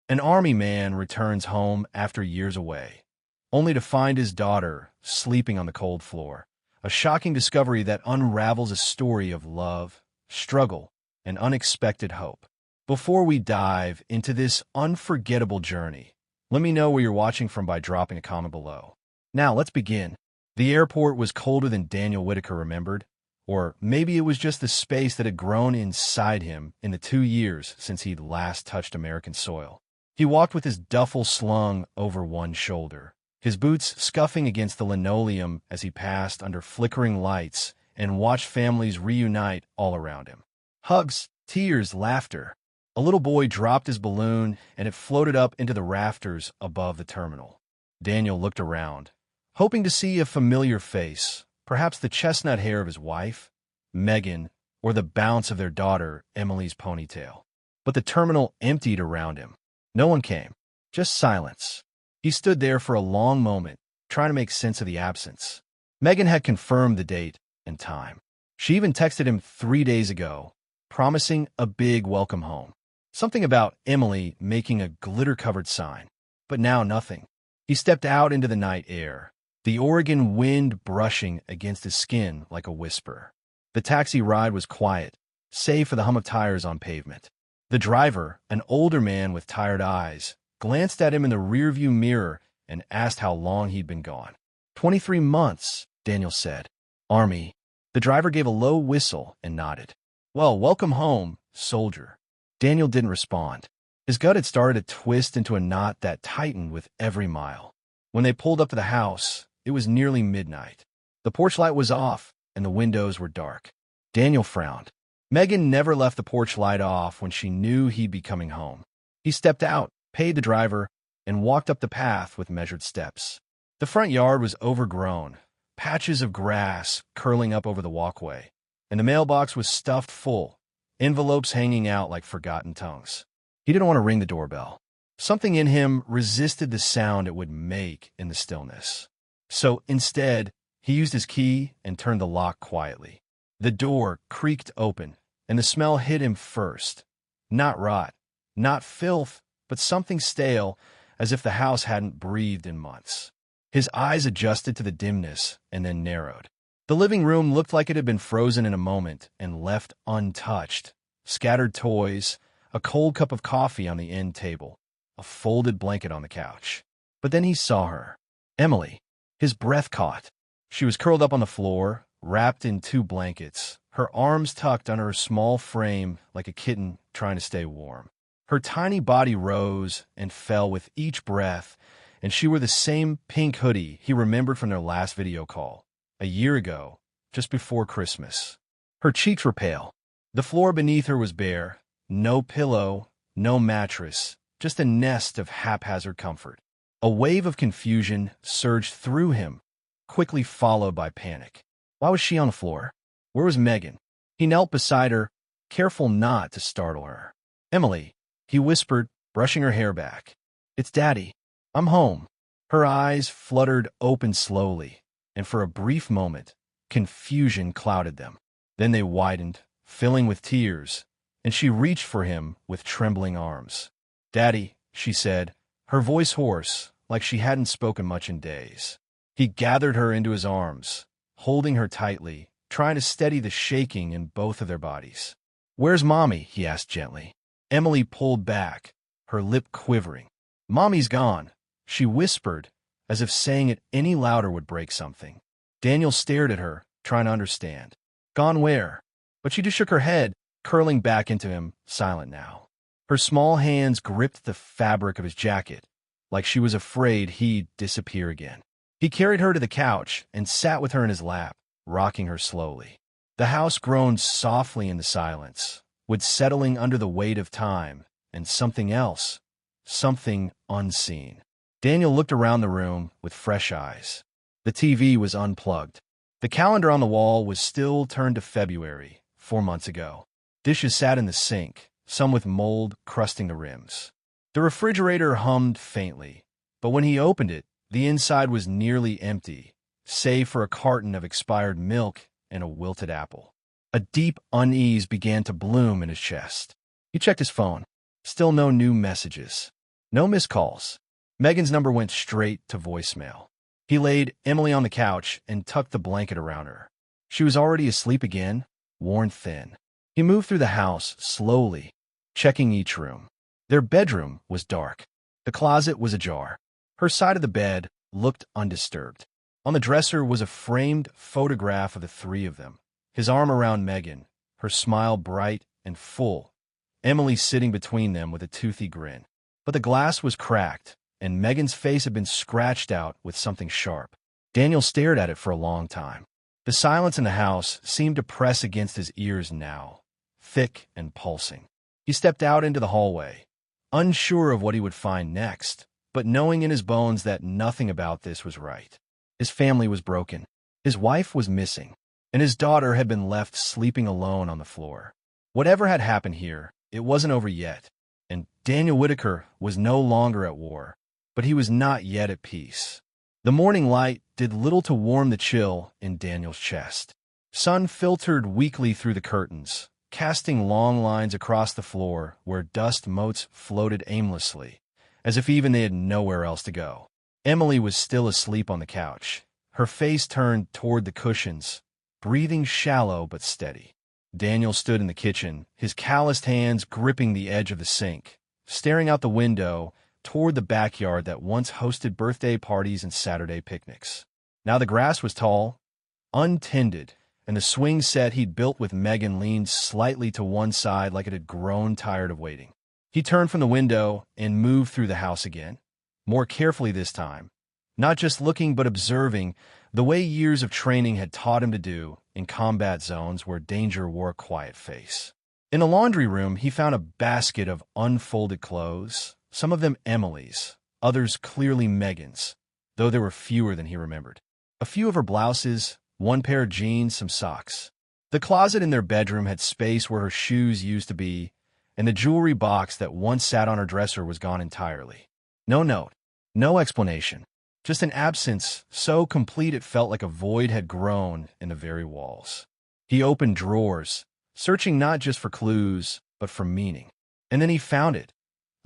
An army man returns home after years away, only to find his daughter sleeping on the cold floor. A shocking discovery that unravels a story of love, struggle, and unexpected hope. Before we dive into this unforgettable journey, let me know where you're watching from by dropping a comment below. Now, let's begin. The airport was colder than Daniel Whitaker remembered, or maybe it was just the space that had grown inside him in the 2 years since he'd last touched American soil. He walked with his duffel slung over one shoulder, his boots scuffing against the linoleum as he passed under flickering lights and watched families reunite all around him. Hugs, tears, laughter. A little boy dropped his balloon and it floated up into the rafters above the terminal. Daniel looked around, hoping to see a familiar face, perhaps the chestnut hair of his wife, Megan, or the bounce of their daughter, Emily's ponytail. But the terminal emptied around him. No one came, just silence. He stood there for a long moment, trying to make sense of the absence. Megan had confirmed the date and time. She even texted him 3 days ago, promising a big welcome home. Something about Emily making a glitter-covered sign. But now nothing. He stepped out into the night air, the Oregon wind brushing against his skin like a whisper. The taxi ride was quiet, save for the hum of tires on pavement. The driver, an older man with tired eyes, glanced at him in the rearview mirror and asked how long he'd been gone. 23 months, Daniel said. Army. The driver gave a low whistle and nodded. Well, welcome home, soldier. Daniel didn't respond. His gut had started to twist into a knot that tightened with every mile. When they pulled up to the house, it was nearly midnight. The porch light was off, and the windows were dark. Daniel frowned. Megan never left the porch light off when she knew he'd be coming home. He stepped out, paid the driver, and walked up the path with measured steps. The front yard was overgrown, patches of grass curling up over the walkway, and the mailbox was stuffed full, envelopes hanging out like forgotten tongues. He didn't want to ring the doorbell. Something in him resisted the sound it would make in the stillness. So instead, he used his key and turned the lock quietly. The door creaked open, and the smell hit him first. Not rot, not filth, but something stale, as if the house hadn't breathed in months. His eyes adjusted to the dimness and then narrowed. The living room looked like it had been frozen in a moment and left untouched. Scattered toys, a cold cup of coffee on the end table, a folded blanket on the couch. But then he saw her. Emily. His breath caught. She was curled up on the floor, wrapped in 2 blankets, her arms tucked under her small frame like a kitten trying to stay warm. Her tiny body rose and fell with each breath, and she wore the same pink hoodie he remembered from their last video call, a year ago, just before Christmas. Her cheeks were pale. The floor beneath her was bare, no pillow, no mattress, just a nest of haphazard comfort. A wave of confusion surged through him, quickly followed by panic. Why was she on the floor? Where was Megan? He knelt beside her, careful not to startle her. Emily, he whispered, brushing her hair back. It's Daddy. I'm home. Her eyes fluttered open slowly, and for a brief moment, confusion clouded them. Then they widened, filling with tears, and she reached for him with trembling arms. Daddy, she said, her voice hoarse, like she hadn't spoken much in days. He gathered her into his arms, holding her tightly, trying to steady the shaking in both of their bodies. Where's Mommy? He asked gently. Emily pulled back, her lip quivering. Mommy's gone, she whispered, as if saying it any louder would break something. Daniel stared at her, trying to understand. Gone where? But she just shook her head, curling back into him, silent now. Her small hands gripped the fabric of his jacket, like she was afraid he'd disappear again. He carried her to the couch and sat with her in his lap, rocking her slowly. The house groaned softly in the silence, would settling under the weight of time and something else, something unseen. Daniel looked around the room with fresh eyes. The TV was unplugged. The calendar on the wall was still turned to February, 4 months ago. Dishes sat in the sink, some with mold crusting the rims. The refrigerator hummed faintly, but when he opened it, the inside was nearly empty, save for a carton of expired milk and a wilted apple. A deep unease began to bloom in his chest. He checked his phone. Still no new messages. No missed calls. Megan's number went straight to voicemail. He laid Emily on the couch and tucked the blanket around her. She was already asleep again, worn thin. He moved through the house slowly, checking each room. Their bedroom was dark. The closet was ajar. Her side of the bed looked undisturbed. On the dresser was a framed photograph of the three of them, his arm around Megan, her smile bright and full, Emily sitting between them with a toothy grin. But the glass was cracked, and Megan's face had been scratched out with something sharp. Daniel stared at it for a long time. The silence in the house seemed to press against his ears now, thick and pulsing. He stepped out into the hallway, unsure of what he would find next, but knowing in his bones that nothing about this was right. His family was broken. His wife was missing, and his daughter had been left sleeping alone on the floor. Whatever had happened here, it wasn't over yet, and Daniel Whitaker was no longer at war, but he was not yet at peace. The morning light did little to warm the chill in Daniel's chest. Sun filtered weakly through the curtains, casting long lines across the floor where dust motes floated aimlessly, as if even they had nowhere else to go. Emily was still asleep on the couch, her face turned toward the cushions, breathing shallow but steady. Daniel stood in the kitchen, his calloused hands gripping the edge of the sink, staring out the window toward the backyard that once hosted birthday parties and Saturday picnics. Now the grass was tall, untended, and the swing set he'd built with Megan leaned slightly to one side like it had grown tired of waiting. He turned from the window and moved through the house again, more carefully this time, not just looking but observing, the way years of training had taught him to do in combat zones where danger wore a quiet face. In the laundry room, he found a basket of unfolded clothes, some of them Emily's, others clearly Megan's, though there were fewer than he remembered. A few of her blouses, one pair of jeans, some socks. The closet in their bedroom had space where her shoes used to be, and the jewelry box that once sat on her dresser was gone entirely. No note, no explanation, just an absence so complete it felt like a void had grown in the very walls. He opened drawers, searching not just for clues, but for meaning. And then he found it,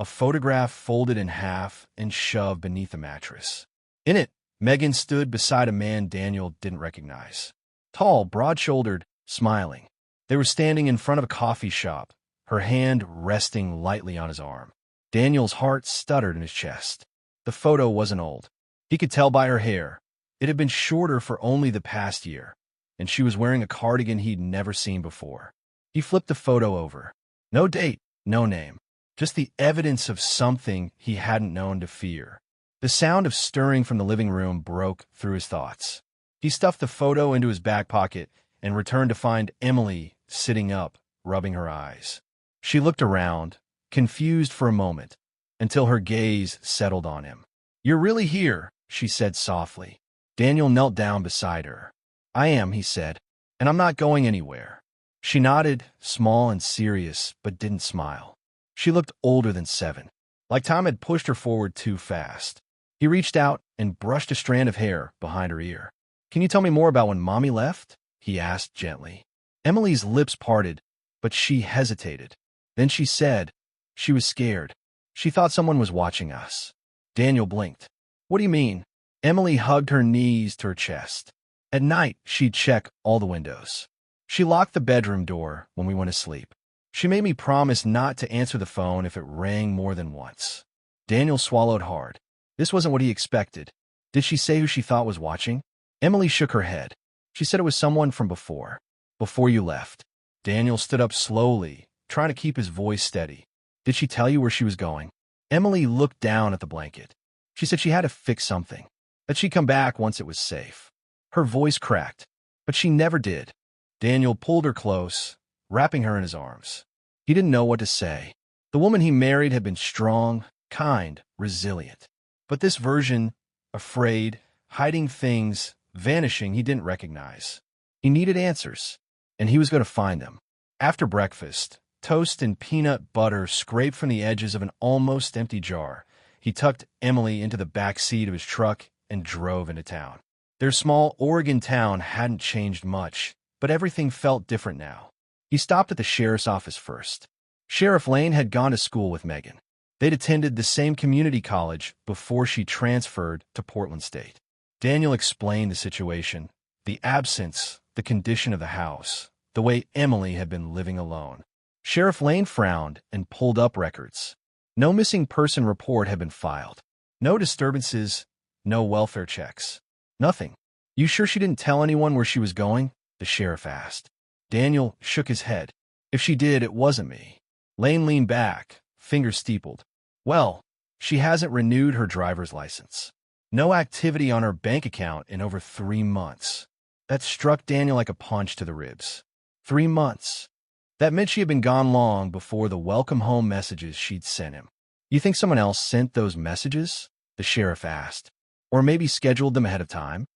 a photograph folded in half and shoved beneath the mattress. In it, Megan stood beside a man Daniel didn't recognize. Tall, broad-shouldered, smiling. They were standing in front of a coffee shop, her hand resting lightly on his arm. Daniel's heart stuttered in his chest. The photo wasn't old. He could tell by her hair. It had been shorter for only the past year, and she was wearing a cardigan he'd never seen before. He flipped the photo over. No date, no name. Just the evidence of something he hadn't known to fear. The sound of stirring from the living room broke through his thoughts. He stuffed the photo into his back pocket and returned to find Emily sitting up, rubbing her eyes. She looked around, confused for a moment, until her gaze settled on him. "You're really here," she said softly. Daniel knelt down beside her. "I am," he said, "and I'm not going anywhere." She nodded, small and serious, but didn't smile. She looked older than 7, like time had pushed her forward too fast. He reached out and brushed a strand of hair behind her ear. "Can you tell me more about when Mommy left?" he asked gently. Emily's lips parted, but she hesitated. Then she said, "She was scared. She thought someone was watching us." Daniel blinked. "What do you mean?" Emily hugged her knees to her chest. "At night, she'd check all the windows. She locked the bedroom door when we went to sleep. She made me promise not to answer the phone if it rang more than once." Daniel swallowed hard. This wasn't what he expected. Did she say who she thought was watching? Emily shook her head. She said it was someone from before you left. Daniel stood up slowly, trying to keep his voice steady. "Did she tell you where she was going?" Emily looked down at the blanket. She said she had to fix something, that she'd come back once it was safe. Her voice cracked, but she never did. Daniel pulled her close, wrapping her in his arms. He didn't know what to say. The woman he married had been strong, kind, resilient. But this version, afraid, hiding things, vanishing he didn't recognize. He needed answers, and he was going to find them. After breakfast, toast and peanut butter scraped from the edges of an almost empty jar, he tucked Emily into the back seat of his truck and drove into town. Their small Oregon town hadn't changed much, but everything felt different now. He stopped at the sheriff's office first. Sheriff Lane had gone to school with Megan. They'd attended the same community college before she transferred to Portland State. Daniel explained the situation, the absence, the condition of the house, the way Emily had been living alone. Sheriff Lane frowned and pulled up records. No missing person report had been filed. No disturbances, no welfare checks. Nothing. You sure she didn't tell anyone where she was going? The sheriff asked. Daniel shook his head. If she did, it wasn't me. Lane leaned back, fingers steepled. Well, she hasn't renewed her driver's license. No activity on her bank account in over 3 months. That struck Daniel like a punch to the ribs. 3 months. That meant she had been gone long before the welcome home messages she'd sent him. You think someone else sent those messages? The sheriff asked. Or maybe scheduled them ahead of time?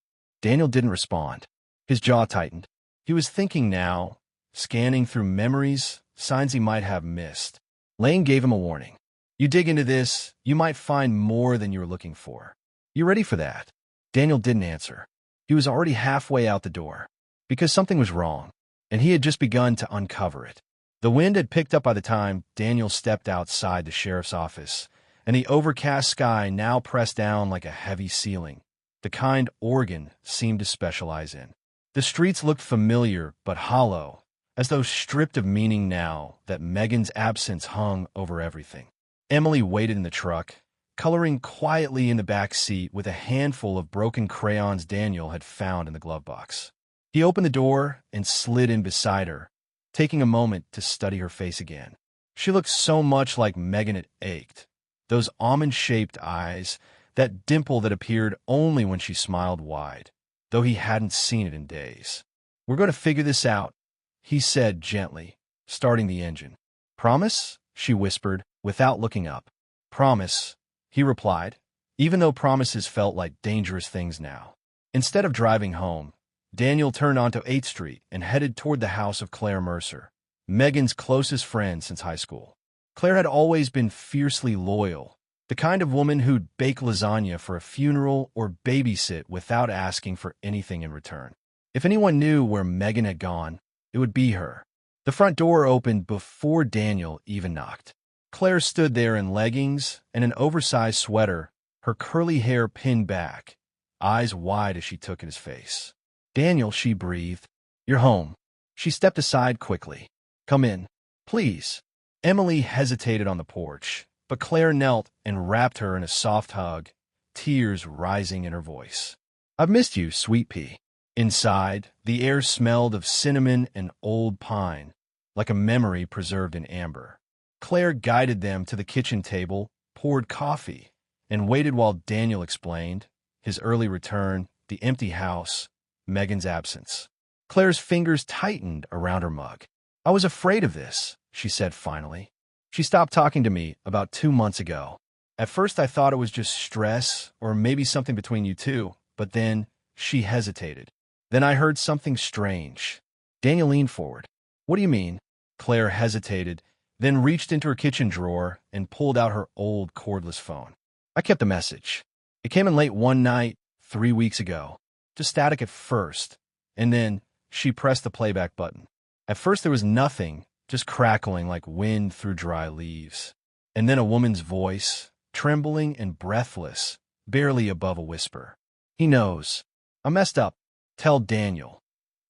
Daniel didn't respond. His jaw tightened. He was thinking now, scanning through memories, signs he might have missed. Lane gave him a warning. You dig into this, you might find more than you're looking for. You ready for that? Daniel didn't answer. He was already halfway out the door. Because something was wrong, and he had just begun to uncover it. The wind had picked up by the time Daniel stepped outside the sheriff's office, and the overcast sky now pressed down like a heavy ceiling, the kind Oregon seemed to specialize in. The streets looked familiar but hollow, as though stripped of meaning now that Megan's absence hung over everything. Emily waited in the truck, coloring quietly in the back seat with a handful of broken crayons Daniel had found in the glove box. He opened the door and slid in beside her, taking a moment to study her face again. She looked so much like Megan it ached. Those almond-shaped eyes, that dimple that appeared only when she smiled wide, though he hadn't seen it in days. We're going to figure this out, he said gently, starting the engine. Promise? She whispered, without looking up. Promise, he replied, even though promises felt like dangerous things now. Instead of driving home, Daniel turned onto 8th Street and headed toward the house of Claire Mercer, Megan's closest friend since high school. Claire had always been fiercely loyal, the kind of woman who'd bake lasagna for a funeral or babysit without asking for anything in return. If anyone knew where Megan had gone, it would be her. The front door opened before Daniel even knocked. Claire stood there in leggings and an oversized sweater, her curly hair pinned back, eyes wide as she took in his face. Daniel, she breathed. You're home. She stepped aside quickly. Come in, please. Emily hesitated on the porch, but Claire knelt and wrapped her in a soft hug, tears rising in her voice. I've missed you, sweet pea. Inside, the air smelled of cinnamon and old pine, like a memory preserved in amber. Claire guided them to the kitchen table, poured coffee, and waited while Daniel explained his early return, the empty house, Megan's absence. Claire's fingers tightened around her mug. I was afraid of this, she said finally. She stopped talking to me about 2 months ago. At first I thought it was just stress or maybe something between you two, but then she hesitated. Then I heard something strange. Daniel leaned forward. What do you mean? Claire hesitated, then reached into her kitchen drawer and pulled out her old cordless phone. I kept a message. It came in late one night, 3 weeks ago. Just static at first, and then she pressed the playback button. At first there was nothing, just crackling like wind through dry leaves. And then a woman's voice, trembling and breathless, barely above a whisper. He knows. I messed up. Tell Daniel.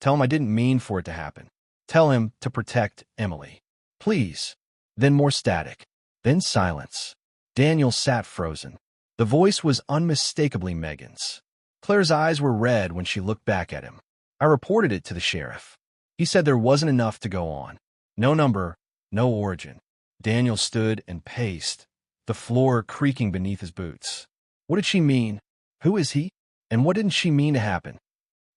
Tell him I didn't mean for it to happen. Tell him to protect Emily. Please. Then more static. Then silence. Daniel sat frozen. The voice was unmistakably Megan's. Claire's eyes were red when she looked back at him. I reported it to the sheriff. He said there wasn't enough to go on. No number, no origin. Daniel stood and paced, the floor creaking beneath his boots. What did she mean? Who is he? And what didn't she mean to happen?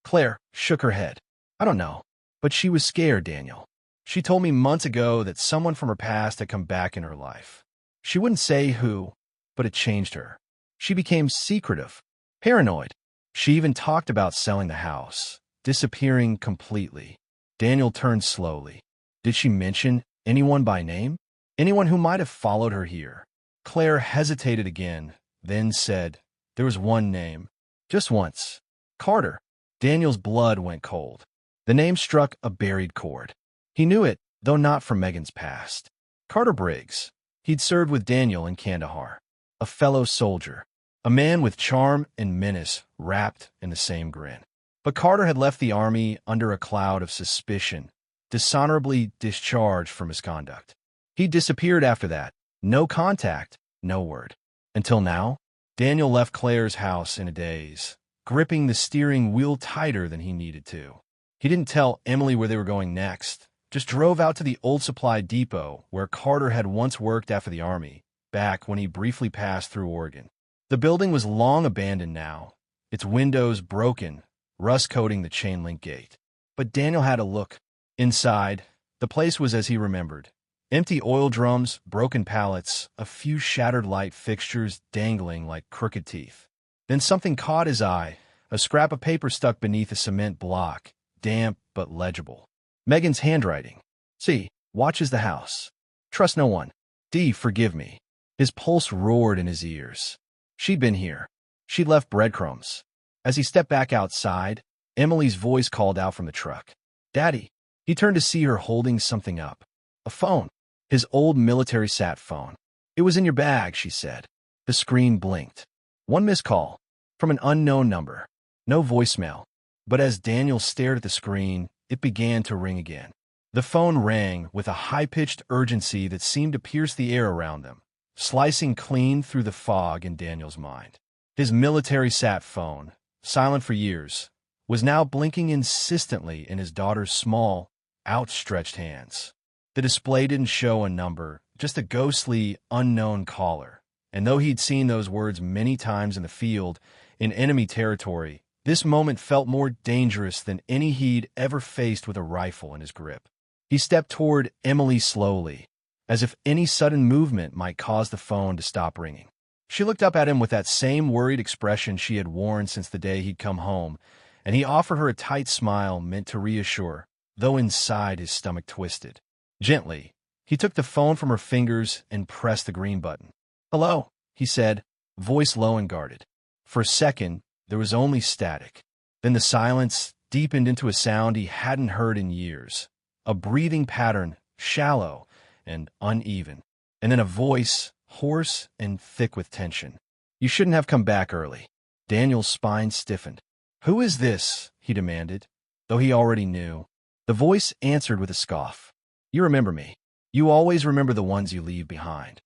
Claire shook her head. I don't know. But she was scared, Daniel. She told me months ago that someone from her past had come back in her life. She wouldn't say who, but it changed her. She became secretive, paranoid. She even talked about selling the house, disappearing completely. Daniel turned slowly. Did she mention anyone by name? Anyone who might have followed her here? Claire hesitated again, then said, there was one name. Just once. Carter. Daniel's blood went cold. The name struck a buried chord. He knew it, though not from Megan's past. Carter Briggs. He'd served with Daniel in Kandahar, a fellow soldier, a man with charm and menace wrapped in the same grin. But Carter had left the army under a cloud of suspicion, dishonorably discharged for misconduct. He disappeared after that. No contact, no word. Until now, Daniel left Claire's house in a daze, gripping the steering wheel tighter than he needed to. He didn't tell Emily where they were going next, just drove out to the old supply depot where Carter had once worked after the army, back when he briefly passed through Oregon. The building was long abandoned now, its windows broken, rust coating the chain-link gate. But Daniel had a look. Inside, the place was as he remembered. Empty oil drums, broken pallets, a few shattered light fixtures dangling like crooked teeth. Then something caught his eye, a scrap of paper stuck beneath a cement block, damp but legible. Megan's handwriting. C. Watches the house. Trust no one. D. Forgive me. His pulse roared in his ears. She'd been here. She'd left breadcrumbs. As he stepped back outside, Emily's voice called out from the truck. Daddy. He turned to see her holding something up. A phone. His old military sat phone. It was in your bag, she said. The screen blinked. One missed call. From an unknown number. No voicemail. But as Daniel stared at the screen, it began to ring again. The phone rang with a high-pitched urgency that seemed to pierce the air around them, slicing clean through the fog in Daniel's mind. His military sat phone, silent for years, was now blinking insistently in his daughter's small, outstretched hands. The display didn't show a number, just a ghostly, unknown caller. And though he'd seen those words many times in the field, in enemy territory, this moment felt more dangerous than any he'd ever faced with a rifle in his grip. He stepped toward Emily slowly, as if any sudden movement might cause the phone to stop ringing. She looked up at him with that same worried expression she had worn since the day he'd come home, and he offered her a tight smile meant to reassure, though inside his stomach twisted. Gently, he took the phone from her fingers and pressed the green button. Hello, he said, voice low and guarded. For a second, there was only static. Then the silence deepened into a sound he hadn't heard in years, a breathing pattern, shallow and uneven, and then a voice, hoarse and thick with tension. You shouldn't have come back early. Daniel's spine stiffened. Who is this? He demanded, though he already knew. The voice answered with a scoff. You remember me. You always remember the ones you leave behind.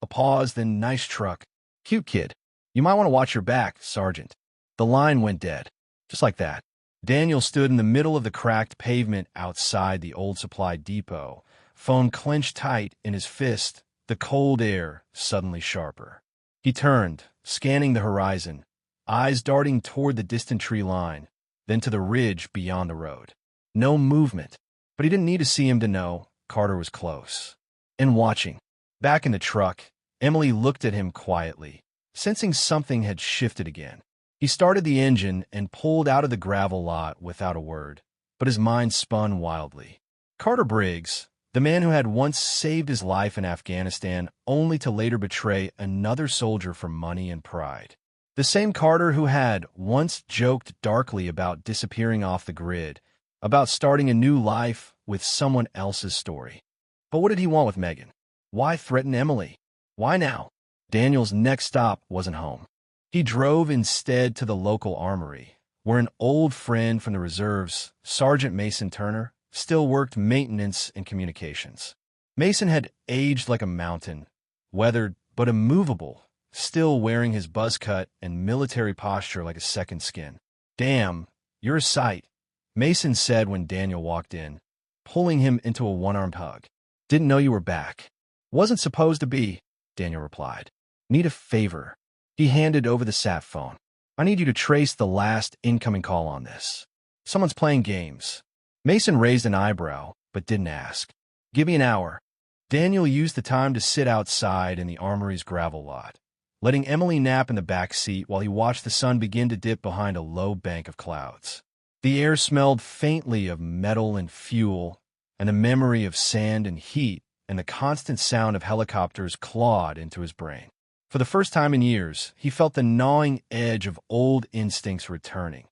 A pause, then nice truck. Cute kid. You might want to watch your back, Sergeant. The line went dead. Just like that. Daniel stood in the middle of the cracked pavement outside the old supply depot, phone clenched tight in his fist, the cold air suddenly sharper. He turned, scanning the horizon, eyes darting toward the distant tree line, then to the ridge beyond the road. No movement. But he didn't need to see him to know Carter was close. And watching. Back in the truck, Emily looked at him quietly, sensing something had shifted again. He started the engine and pulled out of the gravel lot without a word, but his mind spun wildly. Carter Briggs, the man who had once saved his life in Afghanistan only to later betray another soldier for money and pride. The same Carter who had once joked darkly about disappearing off the grid, about starting a new life with someone else's story. But what did he want with Megan? Why threaten Emily? Why now? Daniel's next stop wasn't home. He drove instead to the local armory, where an old friend from the reserves, Sergeant Mason Turner, still worked maintenance and communications. Mason had aged like a mountain, weathered but immovable, still wearing his buzz cut and military posture like a second skin. Damn, you're a sight, Mason said when Daniel walked in, pulling him into a one-armed hug. Didn't know you were back. Wasn't supposed to be, Daniel replied. Need a favor. He handed over the sat phone. I need you to trace the last incoming call on this. Someone's playing games. Mason raised an eyebrow, but didn't ask. Give me an hour. Daniel used the time to sit outside in the armory's gravel lot, letting Emily nap in the back seat while he watched the sun begin to dip behind a low bank of clouds. The air smelled faintly of metal and fuel, and the memory of sand and heat and the constant sound of helicopters clawed into his brain. For the first time in years, he felt the gnawing edge of old instincts returning.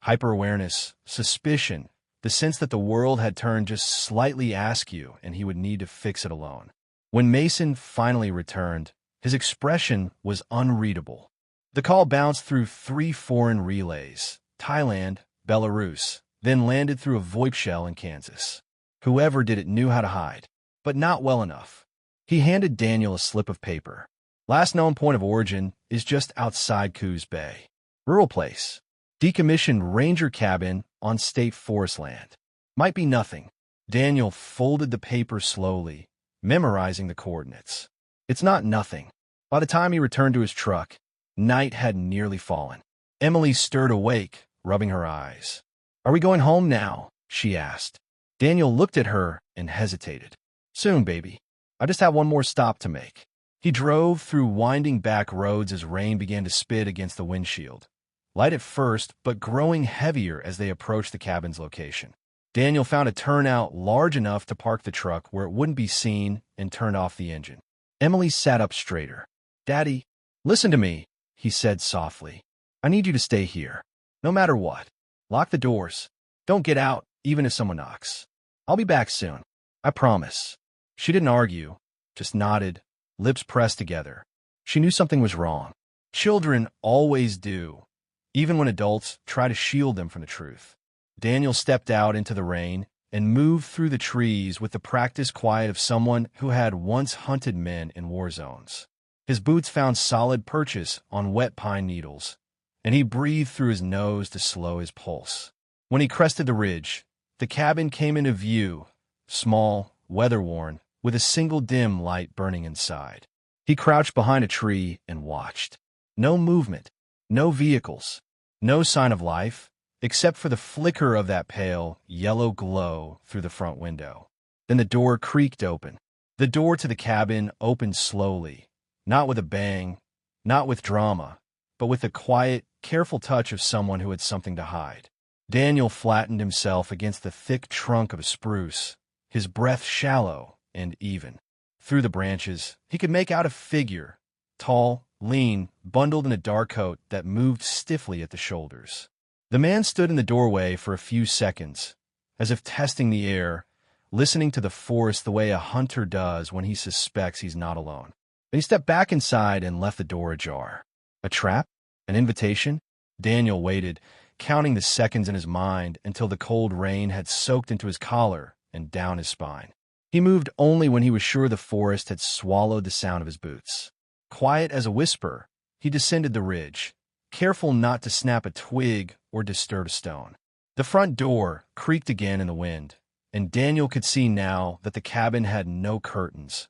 Hyper-awareness, suspicion, the sense that the world had turned just slightly askew and he would need to fix it alone. When Mason finally returned, his expression was unreadable. The call bounced through 3 foreign relays, Thailand, Belarus, then landed through a VoIP shell in Kansas. Whoever did it knew how to hide, but not well enough. He handed Daniel a slip of paper. Last known point of origin is just outside Coos Bay. Rural place. Decommissioned ranger cabin on state forest land. Might be nothing. Daniel folded the paper slowly, memorizing the coordinates. It's not nothing. By the time he returned to his truck, night had nearly fallen. Emily stirred awake, rubbing her eyes. "Are we going home now?" she asked. Daniel looked at her and hesitated. "Soon, baby. I just have one more stop to make." He drove through winding back roads as rain began to spit against the windshield. Light at first, but growing heavier as they approached the cabin's location. Daniel found a turnout large enough to park the truck where it wouldn't be seen and turned off the engine. Emily sat up straighter. "Daddy, listen to me," he said softly. "I need you to stay here, no matter what. Lock the doors. Don't get out, even if someone knocks. I'll be back soon. I promise." She didn't argue, just nodded, lips pressed together. She knew something was wrong. Children always do, even when adults try to shield them from the truth. Daniel stepped out into the rain and moved through the trees with the practiced quiet of someone who had once hunted men in war zones. His boots found solid purchase on wet pine needles, and he breathed through his nose to slow his pulse. When he crested the ridge, the cabin came into view, small, weather-worn, with a single dim light burning inside. He crouched behind a tree and watched. No movement, no vehicles, no sign of life, except for the flicker of that pale, yellow glow through the front window. Then the door creaked open. The door to the cabin opened slowly, not with a bang, not with drama, but with the quiet, careful touch of someone who had something to hide. Daniel flattened himself against the thick trunk of a spruce, his breath shallow and even. Through the branches, he could make out a figure, tall, lean, bundled in a dark coat that moved stiffly at the shoulders. The man stood in the doorway for a few seconds, as if testing the air, listening to the forest the way a hunter does when he suspects he's not alone. Then he stepped back inside and left the door ajar. A trap? An invitation? Daniel waited, counting the seconds in his mind until the cold rain had soaked into his collar and down his spine. He moved only when he was sure the forest had swallowed the sound of his boots. Quiet as a whisper, he descended the ridge, careful not to snap a twig or disturb a stone. The front door creaked again in the wind, and Daniel could see now that the cabin had no curtains,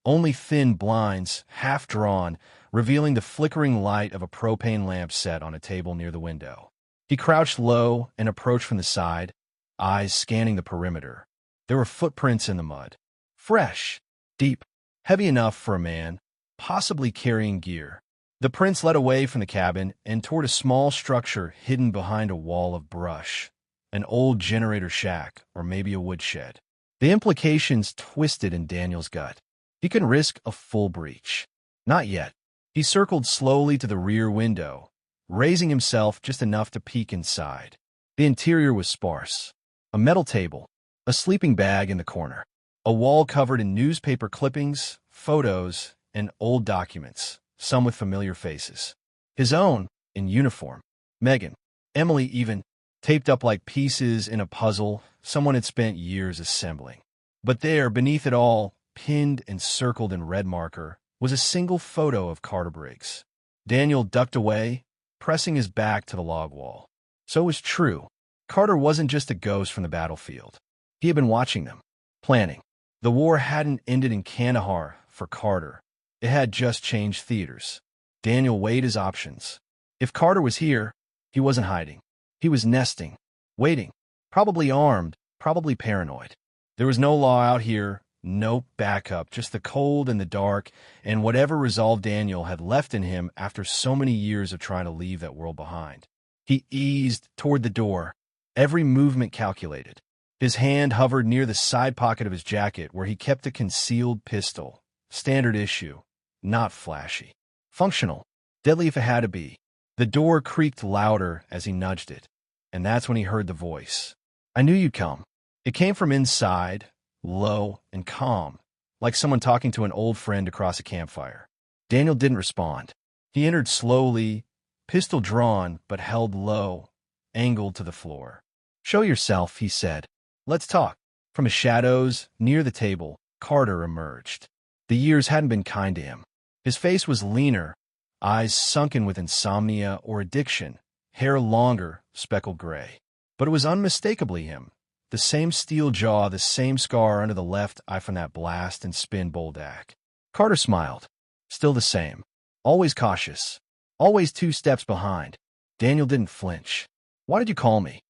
only thin blinds, half drawn, revealing the flickering light of a propane lamp set on a table near the window. He crouched low and approached from the side, eyes scanning the perimeter. There were footprints in the mud. Fresh, deep, heavy enough for a man, possibly carrying gear. The prints led away from the cabin and toward a small structure hidden behind a wall of brush, an old generator shack or maybe a woodshed. The implications twisted in Daniel's gut. He couldn't risk a full breach. Not yet. He circled slowly to the rear window, raising himself just enough to peek inside. The interior was sparse. A metal table, a sleeping bag in the corner, a wall covered in newspaper clippings, photos, and old documents, some with familiar faces. His own, in uniform. Megan. Emily even, taped up like pieces in a puzzle someone had spent years assembling. But there, beneath it all, pinned and circled in red marker, was a single photo of Carter Briggs. Daniel ducked away, pressing his back to the log wall. So it was true. Carter wasn't just a ghost from the battlefield. He had been watching them, planning. The war hadn't ended in Kandahar for Carter. It had just changed theaters. Daniel weighed his options. If Carter was here, he wasn't hiding. He was nesting, waiting, probably armed, probably paranoid. There was no law out here, no backup, just the cold and the dark, and whatever resolve Daniel had left in him after so many years of trying to leave that world behind. He eased toward the door, every movement calculated. His hand hovered near the side pocket of his jacket where he kept a concealed pistol, standard issue, not flashy. Functional, deadly if it had to be. The door creaked louder as he nudged it, and that's when he heard the voice. "I knew you'd come." It came from inside, low and calm, like someone talking to an old friend across a campfire. Daniel didn't respond. He entered slowly, pistol drawn but held low, angled to the floor. "Show yourself," he said. "Let's talk." From the shadows, near the table, Carter emerged. The years hadn't been kind to him. His face was leaner, eyes sunken with insomnia or addiction, hair longer, speckled gray. But it was unmistakably him. The same steel jaw, the same scar under the left eye from that blast and spin Boldak. Carter smiled. Still the same. Always cautious. Always 2 steps behind. Daniel didn't flinch. "Why did you call me?"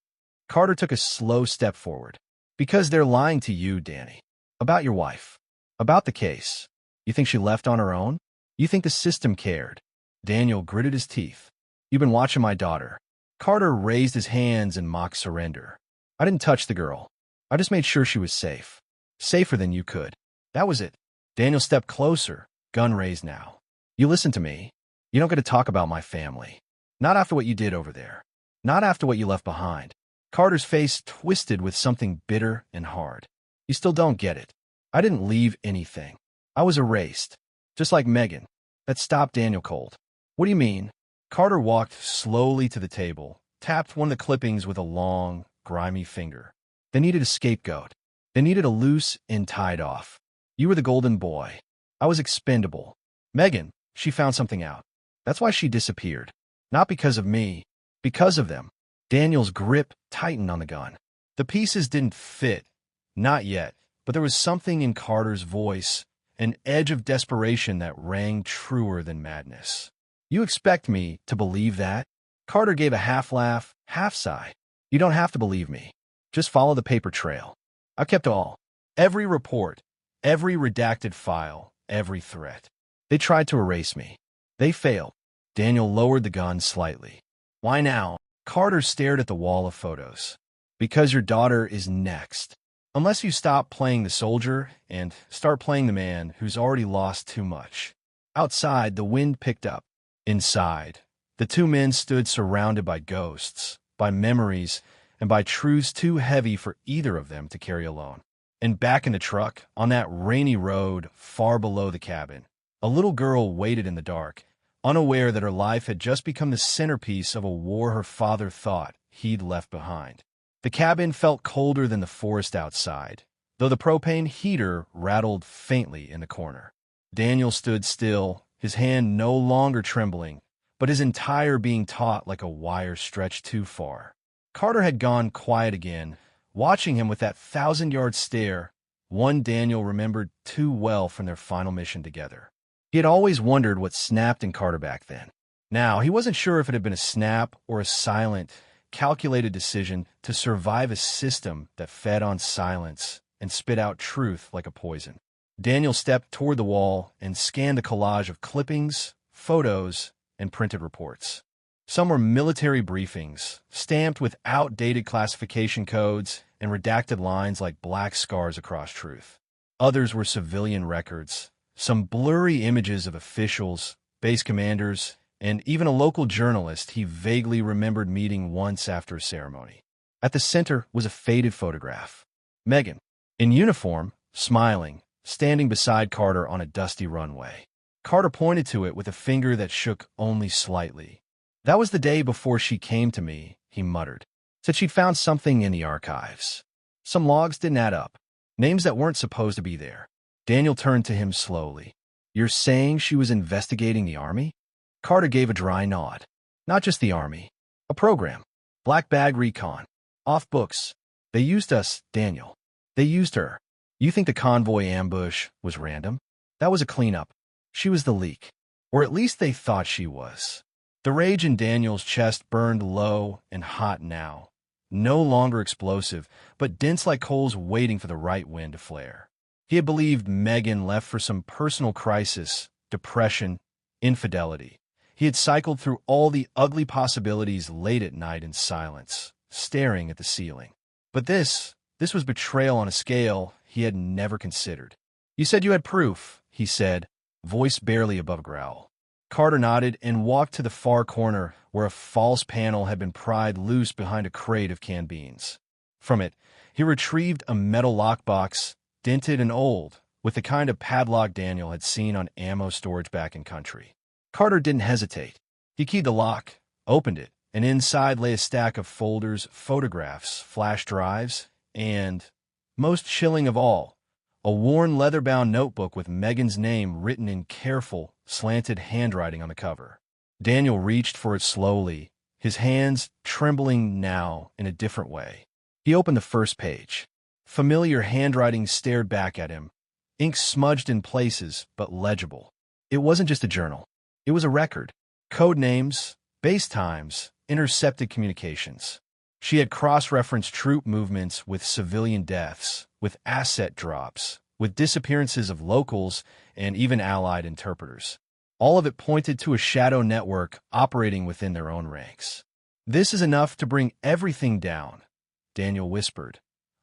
Carter took a slow step forward. "Because they're lying to you, Danny. About your wife. About the case. You think she left on her own? You think the system cared?" Daniel gritted his teeth. "You've been watching my daughter." Carter raised his hands in mock surrender. "I didn't touch the girl. I just made sure she was safe. Safer than you could. That was it." Daniel stepped closer, gun raised now. "You listen to me. You don't get to talk about my family. Not after what you did over there. Not after what you left behind." Carter's face twisted with something bitter and hard. "You still don't get it. I didn't leave anything. I was erased. Just like Megan." That stopped Daniel cold. "What do you mean?" Carter walked slowly to the table, tapped one of the clippings with a long, grimy finger. "They needed a scapegoat. They needed a loose end tied off. You were the golden boy. I was expendable. Megan, she found something out. That's why she disappeared. Not because of me. Because of them." Daniel's grip tightened on the gun. The pieces didn't fit. Not yet. But there was something in Carter's voice, an edge of desperation that rang truer than madness. "You expect me to believe that?" Carter gave a half-laugh, half-sigh. "You don't have to believe me. Just follow the paper trail. I've kept all. Every report, every redacted file, every threat. They tried to erase me. They failed." Daniel lowered the gun slightly. "Why now?" Carter stared at the wall of photos. "Because your daughter is next. Unless you stop playing the soldier and start playing the man who's already lost too much." Outside, the wind picked up. Inside, the 2 men stood surrounded by ghosts, by memories, and by truths too heavy for either of them to carry alone. And back in the truck, on that rainy road far below the cabin, a little girl waited in the dark, unaware that her life had just become the centerpiece of a war her father thought he'd left behind. The cabin felt colder than the forest outside, though the propane heater rattled faintly in the corner. Daniel stood still, his hand no longer trembling, but his entire being taut like a wire stretched too far. Carter had gone quiet again, watching him with that 1,000-yard stare, one Daniel remembered too well from their final mission together. He had always wondered what snapped in Carter back then. Now, he wasn't sure if it had been a snap or a silent, calculated decision to survive a system that fed on silence and spit out truth like a poison. Daniel stepped toward the wall and scanned the collage of clippings, photos, and printed reports. Some were military briefings, stamped with outdated classification codes and redacted lines like black scars across truth. Others were civilian records, some blurry images of officials, base commanders, and even a local journalist he vaguely remembered meeting once after a ceremony. At the center was a faded photograph. Megan, in uniform, smiling, standing beside Carter on a dusty runway. Carter pointed to it with a finger that shook only slightly. "That was the day before she came to me," he muttered. "Said she'd found something in the archives. Some logs didn't add up. Names that weren't supposed to be there." Daniel turned to him slowly. "You're saying she was investigating the Army?" Carter gave a dry nod. "Not just the Army. A program. Black Bag Recon. Off books. They used us, Daniel. They used her. You think the convoy ambush was random? That was a cleanup. She was the leak. Or at least they thought she was." The rage in Daniel's chest burned low and hot now. No longer explosive, but dense like coals waiting for the right wind to flare. He had believed Megan left for some personal crisis, depression, infidelity. He had cycled through all the ugly possibilities late at night in silence, staring at the ceiling. But this was betrayal on a scale he had never considered. "You said you had proof," he said, voice barely above a growl. Carter nodded and walked to the far corner where a false panel had been pried loose behind a crate of canned beans. From it, he retrieved a metal lockbox, dented and old, with the kind of padlock Daniel had seen on ammo storage back in country. Carter didn't hesitate. He keyed the lock, opened it, and inside lay a stack of folders, photographs, flash drives, and, most chilling of all, a worn leather-bound notebook with Megan's name written in careful, slanted handwriting on the cover. Daniel reached for it slowly, his hands trembling now in a different way. He opened the first page. Familiar handwriting stared back at him, ink smudged in places but legible. It wasn't just a journal. It was a record. Code names, base times, intercepted communications. She had cross-referenced troop movements with civilian deaths, with asset drops, with disappearances of locals and even allied interpreters. All of it pointed to a shadow network operating within their own ranks. "This is enough to bring everything down," Daniel whispered,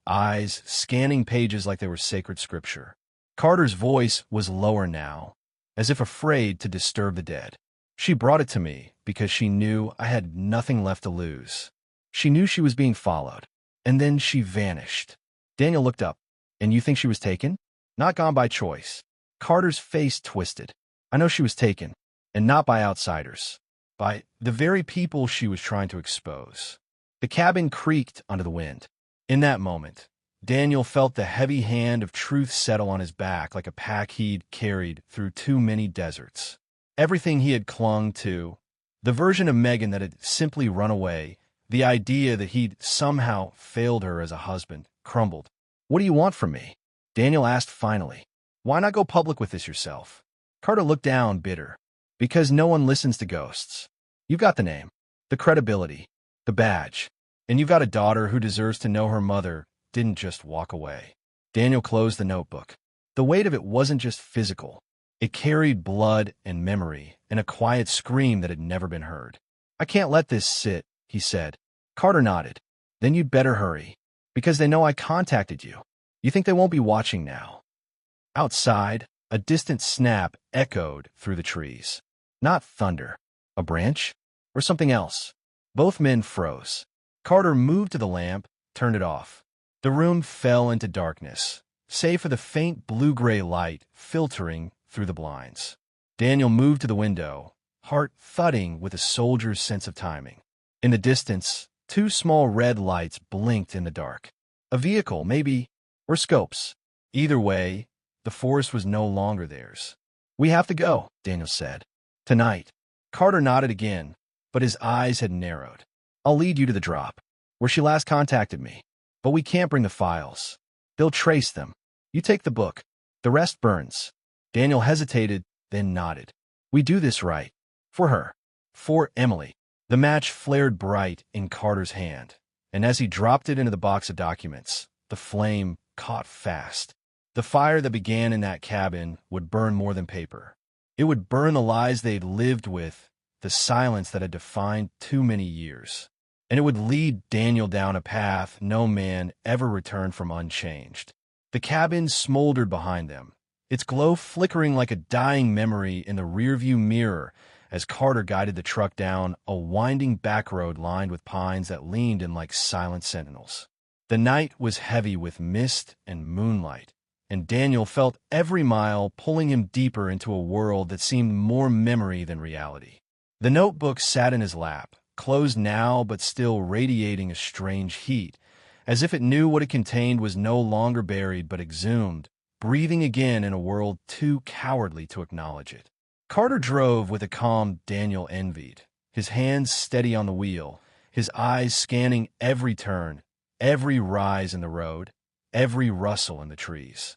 eyes scanning pages like they were sacred scripture. Carter's voice was lower now, as if afraid to disturb the dead. "She brought it to me because she knew I had nothing left to lose. She knew she was being followed. And then she vanished." Daniel looked up. "And you think she was taken?" "Not gone by choice." Carter's face twisted. "I know she was taken, and not by outsiders. By the very people she was trying to expose." The cabin creaked under the wind. In that moment, Daniel felt the heavy hand of truth settle on his back like a pack he'd carried through too many deserts. Everything he had clung to, the version of Megan that had simply run away, the idea that he'd somehow failed her as a husband, crumbled. "What do you want from me?" Daniel asked finally. "Why not go public with this yourself?" Carter looked down, bitter. "Because no one listens to ghosts. You've got the name, the credibility, the badge, and you've got a daughter who deserves to know her mother didn't just walk away." Daniel closed the notebook. The weight of it wasn't just physical. It carried blood and memory and a quiet scream that had never been heard. "I can't let this sit," he said. Carter nodded. "Then you'd better hurry, because they know I contacted you. You think they won't be watching now?" Outside, a distant snap echoed through the trees. Not thunder. A branch? Or something else? Both men froze. Carter moved to the lamp, turned it off. The room fell into darkness, save for the faint blue-gray light filtering through the blinds. Daniel moved to the window, heart thudding with a soldier's sense of timing. In the distance, two small red lights blinked in the dark. A vehicle, maybe, or scopes. Either way, the forest was no longer theirs. "We have to go," Daniel said. "Tonight." Carter nodded again, but his eyes had narrowed. "I'll lead you to the drop, where she last contacted me. But we can't bring the files. They'll trace them. You take the book. The rest burns." Daniel hesitated, then nodded. "We do this right. For her. For Emily." The match flared bright in Carter's hand, and as he dropped it into the box of documents, the flame caught fast. The fire that began in that cabin would burn more than paper. It would burn the lies they'd lived with, the silence that had defined too many years. And it would lead Daniel down a path no man ever returned from unchanged. The cabin smoldered behind them, its glow flickering like a dying memory in the rearview mirror as Carter guided the truck down a winding back road lined with pines that leaned in like silent sentinels. The night was heavy with mist and moonlight, and Daniel felt every mile pulling him deeper into a world that seemed more memory than reality. The notebook sat in his lap, closed now but still radiating a strange heat, as if it knew what it contained was no longer buried but exhumed, breathing again in a world too cowardly to acknowledge it. Carter drove with a calm Daniel envied, his hands steady on the wheel, his eyes scanning every turn, every rise in the road, every rustle in the trees.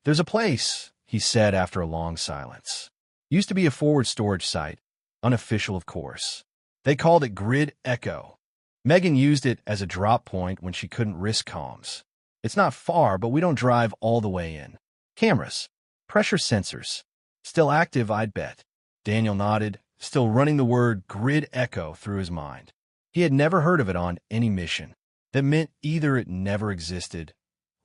"There's a place," he said after a long silence. "Used to be a forward storage site, unofficial of course. They called it Grid Echo. Megan used it as a drop point when she couldn't risk comms. It's not far, but we don't drive all the way in. Cameras, pressure sensors. Still active, I'd bet." Daniel nodded, still running the word Grid Echo through his mind. He had never heard of it on any mission. That meant either it never existed,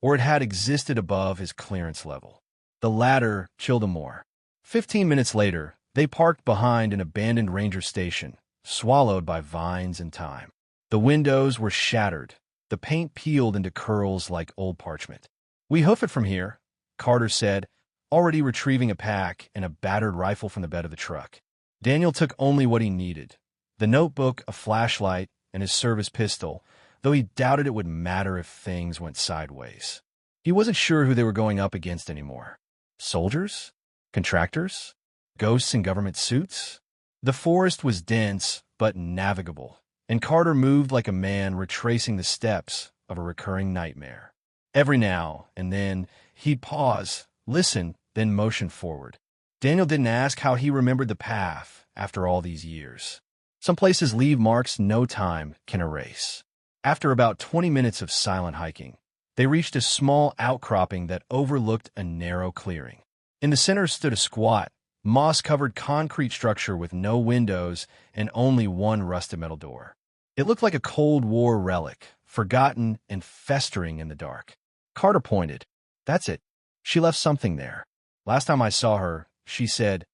or it had existed above his clearance level. The latter chilled him more. 15 minutes later, they parked behind an abandoned ranger station, swallowed by vines and time. The windows were shattered, the paint peeled into curls like old parchment. "We hoof it from here," Carter said, already retrieving a pack and a battered rifle from the bed of the truck. Daniel took only what he needed: the notebook, a flashlight, and his service pistol, though he doubted it would matter if things went sideways. He wasn't sure who they were going up against anymore. Soldiers? Contractors? Ghosts in government suits? The forest was dense but navigable, and Carter moved like a man retracing the steps of a recurring nightmare. Every now and then, he'd pause, listen, then motion forward. Daniel didn't ask how he remembered the path after all these years. Some places leave marks no time can erase. After about 20 minutes of silent hiking, they reached a small outcropping that overlooked a narrow clearing. In the center stood a squat, moss-covered concrete structure with no windows and only one rusted metal door. It looked like a Cold War relic, forgotten and festering in the dark. Carter pointed. "That's it. She left something there. Last time I saw her, she said,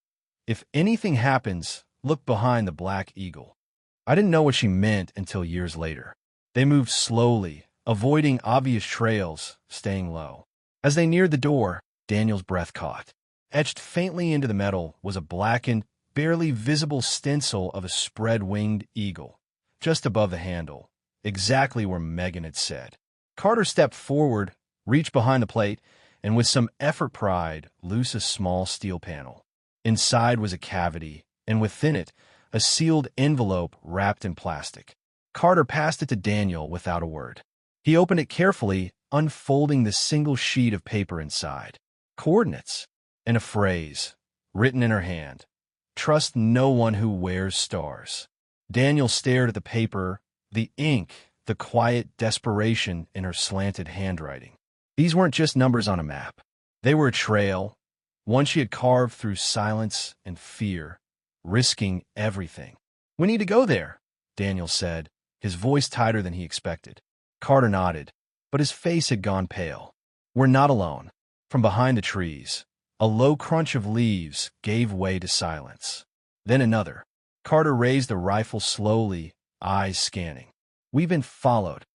'If anything happens, look behind the Black Eagle.'" I didn't know what she meant until years later. They moved slowly, avoiding obvious trails, staying low. As they neared the door, Daniel's breath caught. Etched faintly into the metal was a blackened, barely visible stencil of a spread-winged eagle, just above the handle, exactly where Megan had said. Carter stepped forward, reached behind the plate, and with some effort pried loose a small steel panel. Inside was a cavity, and within it, a sealed envelope wrapped in plastic. Carter passed it to Daniel without a word. He opened it carefully, unfolding the single sheet of paper inside. Coordinates, and a phrase, written in her hand: "Trust no one who wears stars." Daniel stared at the paper, the ink, the quiet desperation in her slanted handwriting. These weren't just numbers on a map. They were a trail, one she had carved through silence and fear, risking everything. "We need to go there," Daniel said, his voice tighter than he expected. Carter nodded, but his face had gone pale. "We're not alone." From behind the trees, a low crunch of leaves gave way to silence. Then another. Carter raised the rifle slowly, eyes scanning. "We've been followed."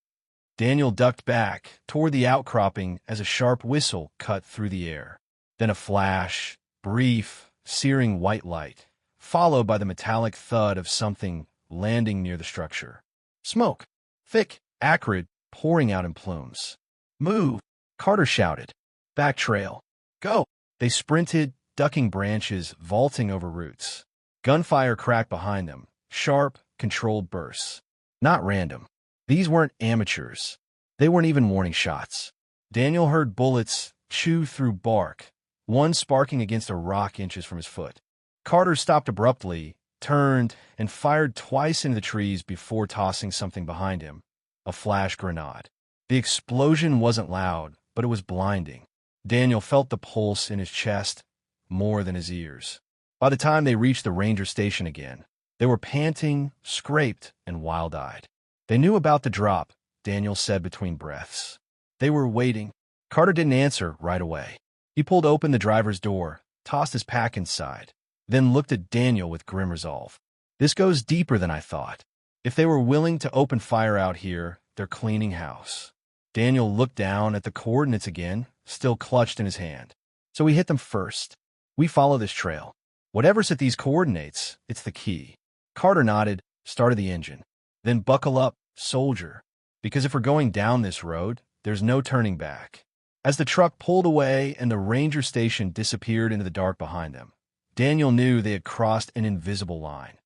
Daniel ducked back toward the outcropping as a sharp whistle cut through the air. Then a flash, brief, searing white light, followed by the metallic thud of something landing near the structure. Smoke, thick, acrid, pouring out in plumes. "Move!" Carter shouted. "Back trail. Go!" They sprinted, ducking branches, vaulting over roots. Gunfire cracked behind them, sharp, controlled bursts. Not random. These weren't amateurs. They weren't even warning shots. Daniel heard bullets chew through bark, one sparking against a rock inches from his foot. Carter stopped abruptly, turned, and fired twice into the trees before tossing something behind him, a flash grenade. The explosion wasn't loud, but it was blinding. Daniel felt the pulse in his chest more than his ears. By the time they reached the ranger station again, they were panting, scraped, and wild-eyed. They knew about the drop, Daniel said between breaths. They were waiting. Carter didn't answer right away. He pulled open the driver's door, tossed his pack inside, then looked at Daniel with grim resolve. "This goes deeper than I thought. If they were willing to open fire out here, they're cleaning house." Daniel looked down at the coordinates again, still clutched in his hand. "So we hit them first. We follow this trail. Whatever's at these coordinates, it's the key." Carter nodded, started the engine. "Then buckle up, soldier, because if we're going down this road, there's no turning back." As the truck pulled away and the ranger station disappeared into the dark behind them, Daniel knew they had crossed an invisible line,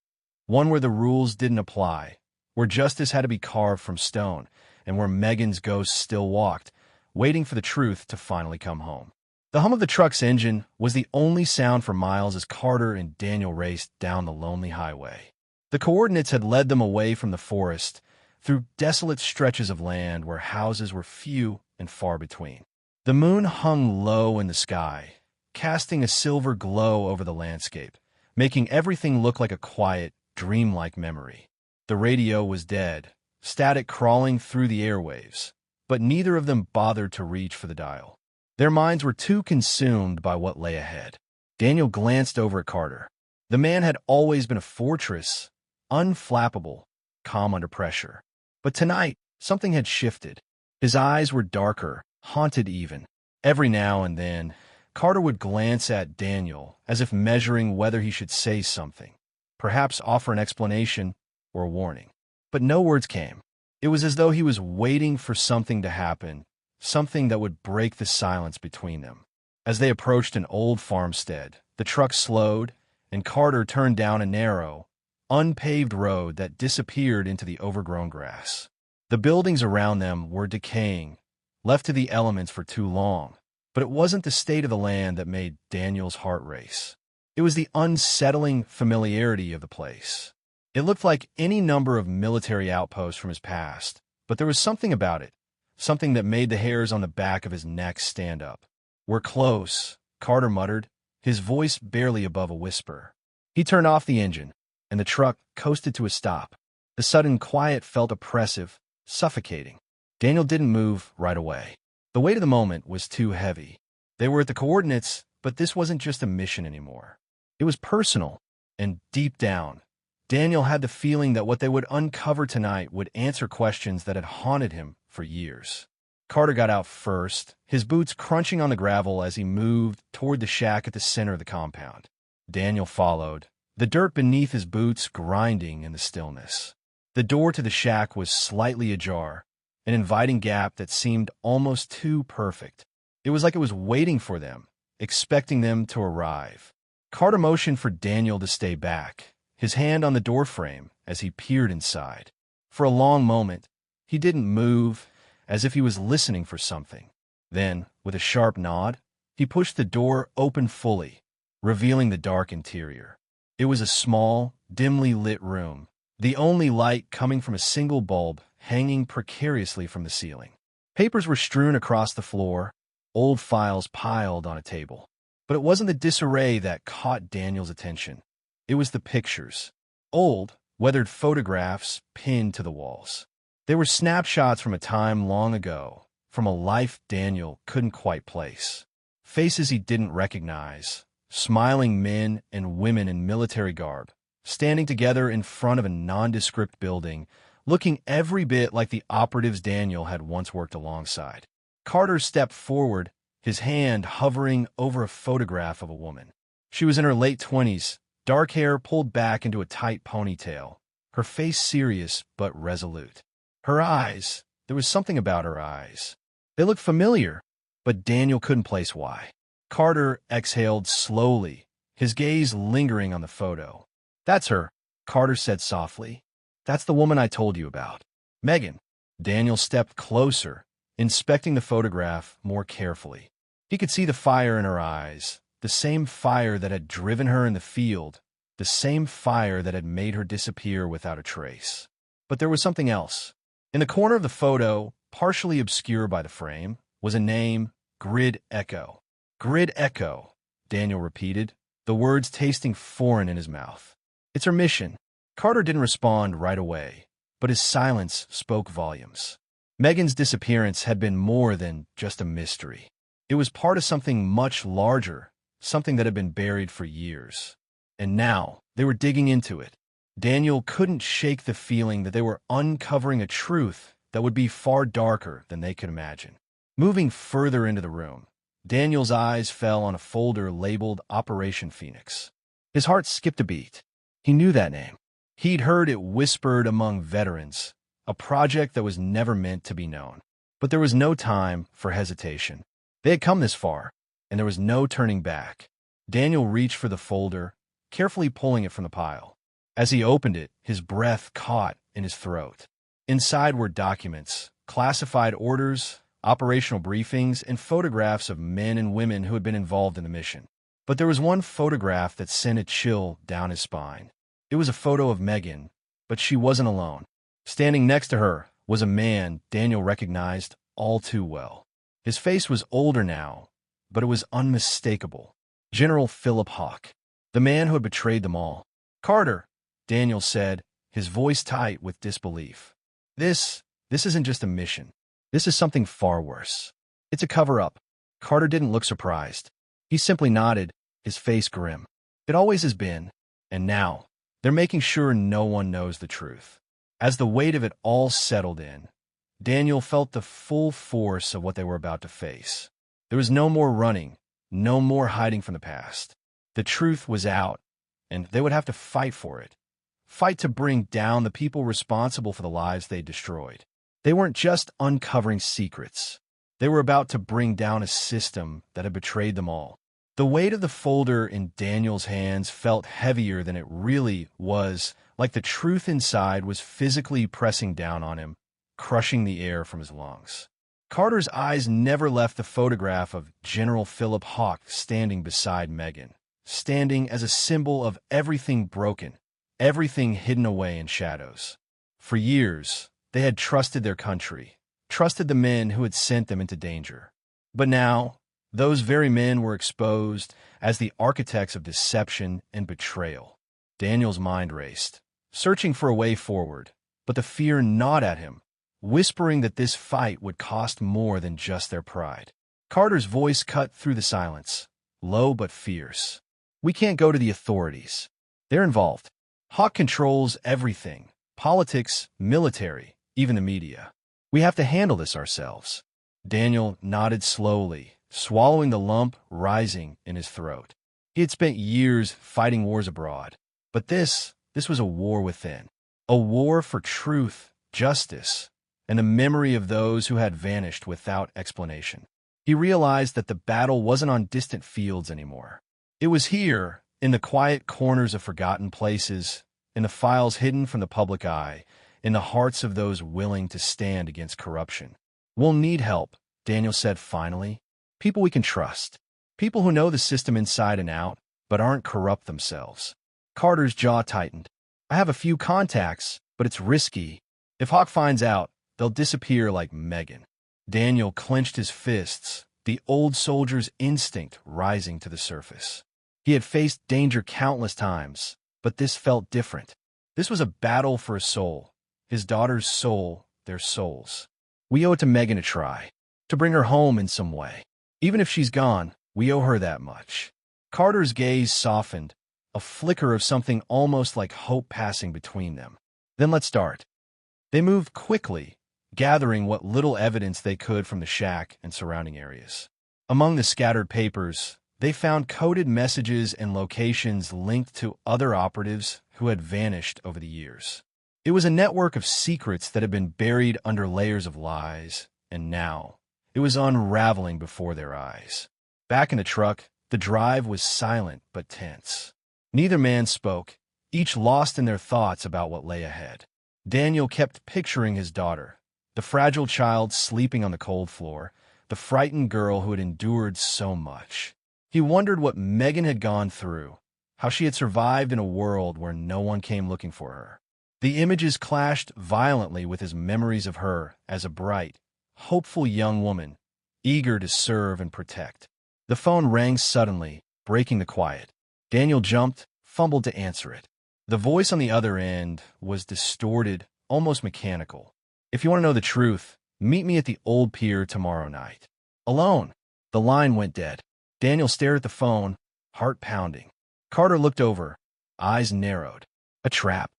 one where the rules didn't apply, where justice had to be carved from stone, and where Megan's ghost still walked, waiting for the truth to finally come home. The hum of the truck's engine was the only sound for miles as Carter and Daniel raced down the lonely highway. The coordinates had led them away from the forest, through desolate stretches of land where houses were few and far between. The moon hung low in the sky, casting a silver glow over the landscape, making everything look like a quiet, dreamlike memory. The radio was dead, static crawling through the airwaves, but neither of them bothered to reach for the dial. Their minds were too consumed by what lay ahead. Daniel glanced over at Carter. The man had always been a fortress, unflappable, calm under pressure. But tonight, something had shifted. His eyes were darker, haunted even. Every now and then, Carter would glance at Daniel as if measuring whether he should say something, perhaps offer an explanation or a warning. But no words came. It was as though he was waiting for something to happen, something that would break the silence between them. As they approached an old farmstead, the truck slowed, and Carter turned down a narrow, unpaved road that disappeared into the overgrown grass. The buildings around them were decaying, left to the elements for too long, but it wasn't the state of the land that made Daniel's heart race. It was the unsettling familiarity of the place. It looked like any number of military outposts from his past, but there was something about it, something that made the hairs on the back of his neck stand up. "We're close," Carter muttered, his voice barely above a whisper. He turned off the engine, and the truck coasted to a stop. The sudden quiet felt oppressive, suffocating. Daniel didn't move right away. The weight of the moment was too heavy. They were at the coordinates, but this wasn't just a mission anymore. It was personal, and deep down, Daniel had the feeling that what they would uncover tonight would answer questions that had haunted him for years. Carter got out first, his boots crunching on the gravel as he moved toward the shack at the center of the compound. Daniel followed, the dirt beneath his boots grinding in the stillness. The door to the shack was slightly ajar, an inviting gap that seemed almost too perfect. It was like it was waiting for them, expecting them to arrive. Carter motioned for Daniel to stay back, his hand on the doorframe as he peered inside. For a long moment, he didn't move, as if he was listening for something. Then, with a sharp nod, he pushed the door open fully, revealing the dark interior. It was a small, dimly lit room, the only light coming from a single bulb hanging precariously from the ceiling. Papers were strewn across the floor, old files piled on a table. But it wasn't the disarray that caught Daniel's attention. It was the pictures. Old, weathered photographs pinned to the walls. They were snapshots from a time long ago, from a life Daniel couldn't quite place. Faces he didn't recognize, smiling men and women in military garb, standing together in front of a nondescript building, looking every bit like the operatives Daniel had once worked alongside. Carter stepped forward, his hand hovering over a photograph of a woman. She was in her late 20s, dark hair pulled back into a tight ponytail, her face serious but resolute. Her eyes, there was something about her eyes. They looked familiar, but Daniel couldn't place why. Carter exhaled slowly, his gaze lingering on the photo. "That's her," Carter said softly. "That's the woman I told you about. Megan." Daniel stepped closer, inspecting the photograph more carefully. He could see the fire in her eyes, the same fire that had driven her in the field, the same fire that had made her disappear without a trace. But there was something else. In the corner of the photo, partially obscure by the frame, was a name, Grid Echo. "Grid Echo," Daniel repeated, the words tasting foreign in his mouth. "It's her mission." Carter didn't respond right away, but his silence spoke volumes. Megan's disappearance had been more than just a mystery. It was part of something much larger, something that had been buried for years. And now, they were digging into it. Daniel couldn't shake the feeling that they were uncovering a truth that would be far darker than they could imagine. Moving further into the room, Daniel's eyes fell on a folder labeled Operation Phoenix. His heart skipped a beat. He knew that name. He'd heard it whispered among veterans, a project that was never meant to be known. But there was no time for hesitation. They had come this far, and there was no turning back. Daniel reached for the folder, carefully pulling it from the pile. As he opened it, his breath caught in his throat. Inside were documents, classified orders, operational briefings, and photographs of men and women who had been involved in the mission. But there was one photograph that sent a chill down his spine. It was a photo of Megan, but she wasn't alone. Standing next to her was a man Daniel recognized all too well. His face was older now, but it was unmistakable. General Philip Hawke, the man who had betrayed them all. "Carter," Daniel said, his voice tight with disbelief. This isn't just a mission. This is something far worse. It's a cover-up." Carter didn't look surprised. He simply nodded, his face grim. "It always has been, and now, they're making sure no one knows the truth." As the weight of it all settled in, Daniel felt the full force of what they were about to face. There was no more running, No more hiding from the past. The truth was out, and they would have to fight for it. Fight to bring down the people responsible for the lives they destroyed. They weren't just uncovering secrets. They were about to bring down a system that had betrayed them all. The weight of the folder in Daniel's hands felt heavier than it really was, like the truth inside was physically pressing down on him, crushing the air from his lungs. Carter's eyes never left the photograph of General Philip Hawke standing beside Megan, standing as a symbol of everything broken, everything hidden away in shadows. For years, they had trusted their country, trusted the men who had sent them into danger. But now, those very men were exposed as the architects of deception and betrayal. Daniel's mind raced, searching for a way forward, but the fear gnawed at him, whispering that this fight would cost more than just their pride. Carter's voice cut through the silence, low but fierce. "We can't go to the authorities. They're involved. Hawke controls everything, politics, military, even the media. We have to handle this ourselves." Daniel nodded slowly, swallowing the lump rising in his throat. He had spent years fighting wars abroad, but this was a war within. A war for truth, justice, and the memory of those who had vanished without explanation. He realized that the battle wasn't on distant fields anymore. It was here, in the quiet corners of forgotten places, in the files hidden from the public eye, in the hearts of those willing to stand against corruption. "We'll need help," Daniel said finally. "People we can trust. People who know the system inside and out, but aren't corrupt themselves." Carter's jaw tightened. "I have a few contacts, but it's risky. If Hawke finds out, they'll disappear like Megan." Daniel clenched his fists, the old soldier's instinct rising to the surface. He had faced danger countless times, but this felt different. This was a battle for a soul, his daughter's soul, their souls. "We owe it to Megan to try, to bring her home in some way. Even if she's gone, we owe her that much." Carter's gaze softened, a flicker of something almost like hope passing between them. "Then let's start." They moved quickly, gathering what little evidence they could from the shack and surrounding areas. Among the scattered papers, they found coded messages and locations linked to other operatives who had vanished over the years. It was a network of secrets that had been buried under layers of lies, and now it was unraveling before their eyes. Back in the truck, the drive was silent but tense. Neither man spoke, each lost in their thoughts about what lay ahead. Daniel kept picturing his daughter, the fragile child sleeping on the cold floor, the frightened girl who had endured so much. He wondered what Megan had gone through, how she had survived in a world where no one came looking for her. The images clashed violently with his memories of her as a bright, hopeful young woman, eager to serve and protect. The phone rang suddenly, breaking the quiet. Daniel jumped, fumbled to answer it. The voice on the other end was distorted, almost mechanical. "If you want to know the truth, meet me at the old pier tomorrow night." Alone. The line went dead. Daniel stared at the phone, heart pounding. Carter looked over, eyes narrowed. A trap.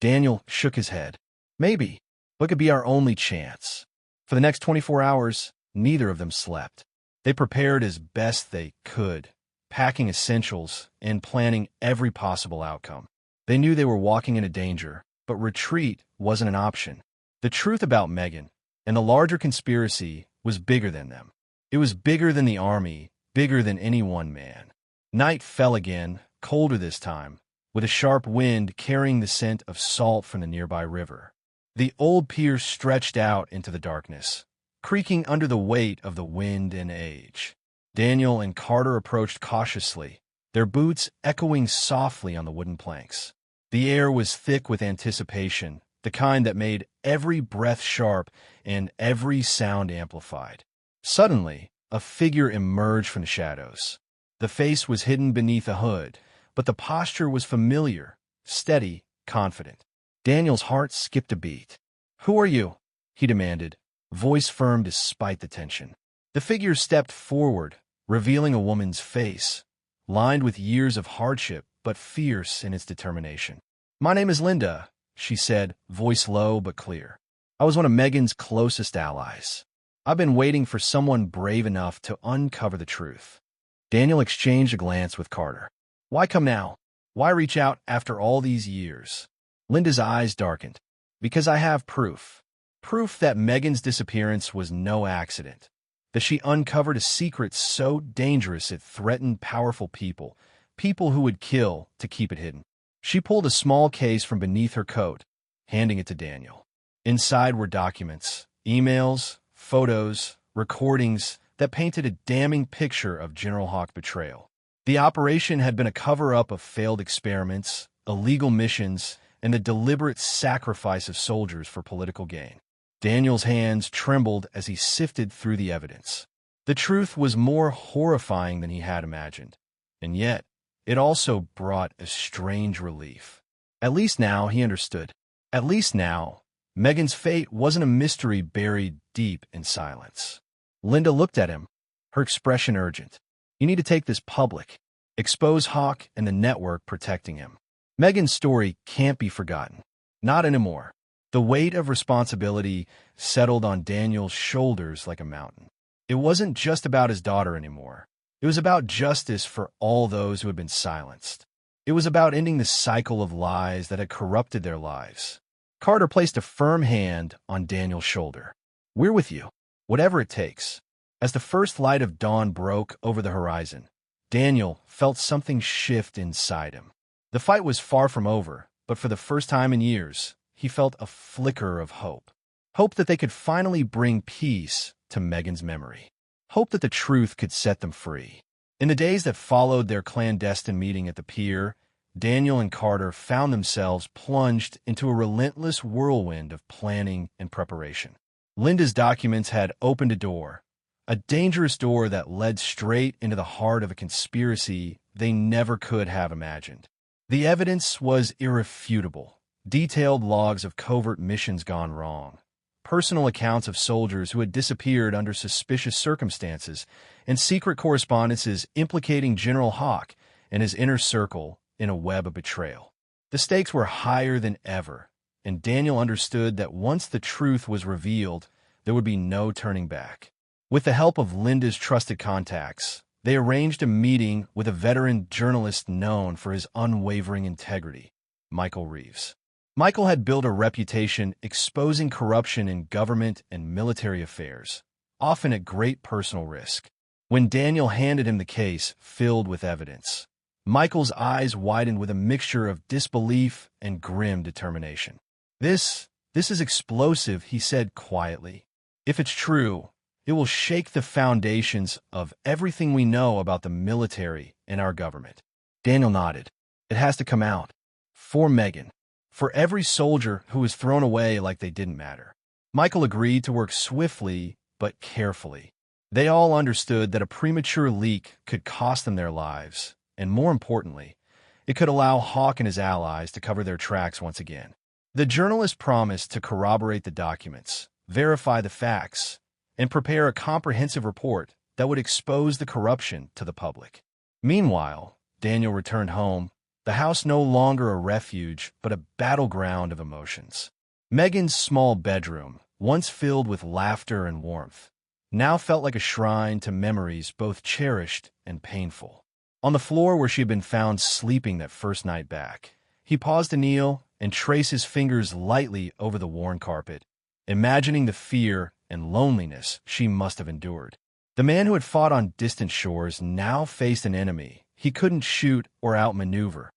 Daniel shook his head. "Maybe, but it could be our only chance." For the next 24 hours, neither of them slept. They prepared as best they could, packing essentials and planning every possible outcome. They knew they were walking into danger, but retreat wasn't an option. The truth about Megan and the larger conspiracy was bigger than them. It was bigger than the army, bigger than any one man. Night fell again, colder this time, with a sharp wind carrying the scent of salt from the nearby river. The old pier stretched out into the darkness, creaking under the weight of the wind and age. Daniel and Carter approached cautiously, their boots echoing softly on the wooden planks. The air was thick with anticipation, the kind that made every breath sharp and every sound amplified. Suddenly, a figure emerged from the shadows. The face was hidden beneath a hood, but the posture was familiar, steady, confident. Daniel's heart skipped a beat. "Who are you?" he demanded, voice firm despite the tension. The figure stepped forward, revealing a woman's face, lined with years of hardship but fierce in its determination. "My name is Linda," she said, voice low but clear. "I was one of Megan's closest allies. I've been waiting for someone brave enough to uncover the truth." Daniel exchanged a glance with Carter. Why come now? Why reach out after all these years? Linda's eyes darkened. Because I have proof. Proof that Megan's disappearance was no accident. That she uncovered a secret so dangerous it threatened powerful people, people who would kill to keep it hidden. She pulled a small case from beneath her coat, handing it to Daniel. Inside were documents, emails, photos, recordings that painted a damning picture of General Hawk betrayal. The operation had been a cover-up of failed experiments, illegal missions, and the deliberate sacrifice of soldiers for political gain. Daniel's hands trembled as he sifted through the evidence. The truth was more horrifying than he had imagined, and yet it also brought a strange relief. At least now he understood. At least now, Megan's fate wasn't a mystery buried deep in silence. Linda looked at him, her expression urgent. You need to take this public. Expose Hawk and the network protecting him. Megan's story can't be forgotten. Not anymore. The weight of responsibility settled on Daniel's shoulders like a mountain. It wasn't just about his daughter anymore. It was about justice for all those who had been silenced. It was about ending the cycle of lies that had corrupted their lives. Carter placed a firm hand on Daniel's shoulder. We're with you, whatever it takes. As the first light of dawn broke over the horizon, Daniel felt something shift inside him. The fight was far from over, but for the first time in years, he felt a flicker of hope. Hope that they could finally bring peace to Megan's memory. Hope that the truth could set them free. In the days that followed their clandestine meeting at the pier, Daniel and Carter found themselves plunged into a relentless whirlwind of planning and preparation. Linda's documents had opened a dangerous door that led straight into the heart of a conspiracy they never could have imagined. The evidence was irrefutable. Detailed logs of covert missions gone wrong, personal accounts of soldiers who had disappeared under suspicious circumstances, and secret correspondences implicating General Hawk and his inner circle in a web of betrayal. The stakes were higher than ever, and Daniel understood that once the truth was revealed, there would be no turning back. With the help of Linda's trusted contacts, they arranged a meeting with a veteran journalist known for his unwavering integrity, Michael Reeves. Michael had built a reputation exposing corruption in government and military affairs, often at great personal risk. When Daniel handed him the case filled with evidence, Michael's eyes widened with a mixture of disbelief and grim determination. This is explosive, he said quietly. If it's true, it will shake the foundations of everything we know about the military and our government. Daniel nodded. It has to come out. For Megan. For every soldier who was thrown away like they didn't matter. Michael agreed to work swiftly but carefully. They all understood that a premature leak could cost them their lives, and more importantly, it could allow Hawk and his allies to cover their tracks once again. The journalist promised to corroborate the documents, verify the facts, and prepare a comprehensive report that would expose the corruption to the public. Meanwhile, Daniel returned home, the house no longer a refuge, but a battleground of emotions. Megan's small bedroom, once filled with laughter and warmth, now felt like a shrine to memories both cherished and painful. On the floor where she had been found sleeping that first night back, he paused to kneel and trace his fingers lightly over the worn carpet, imagining the fear and loneliness she must have endured. The man who had fought on distant shores now faced an enemy he couldn't shoot or outmaneuver,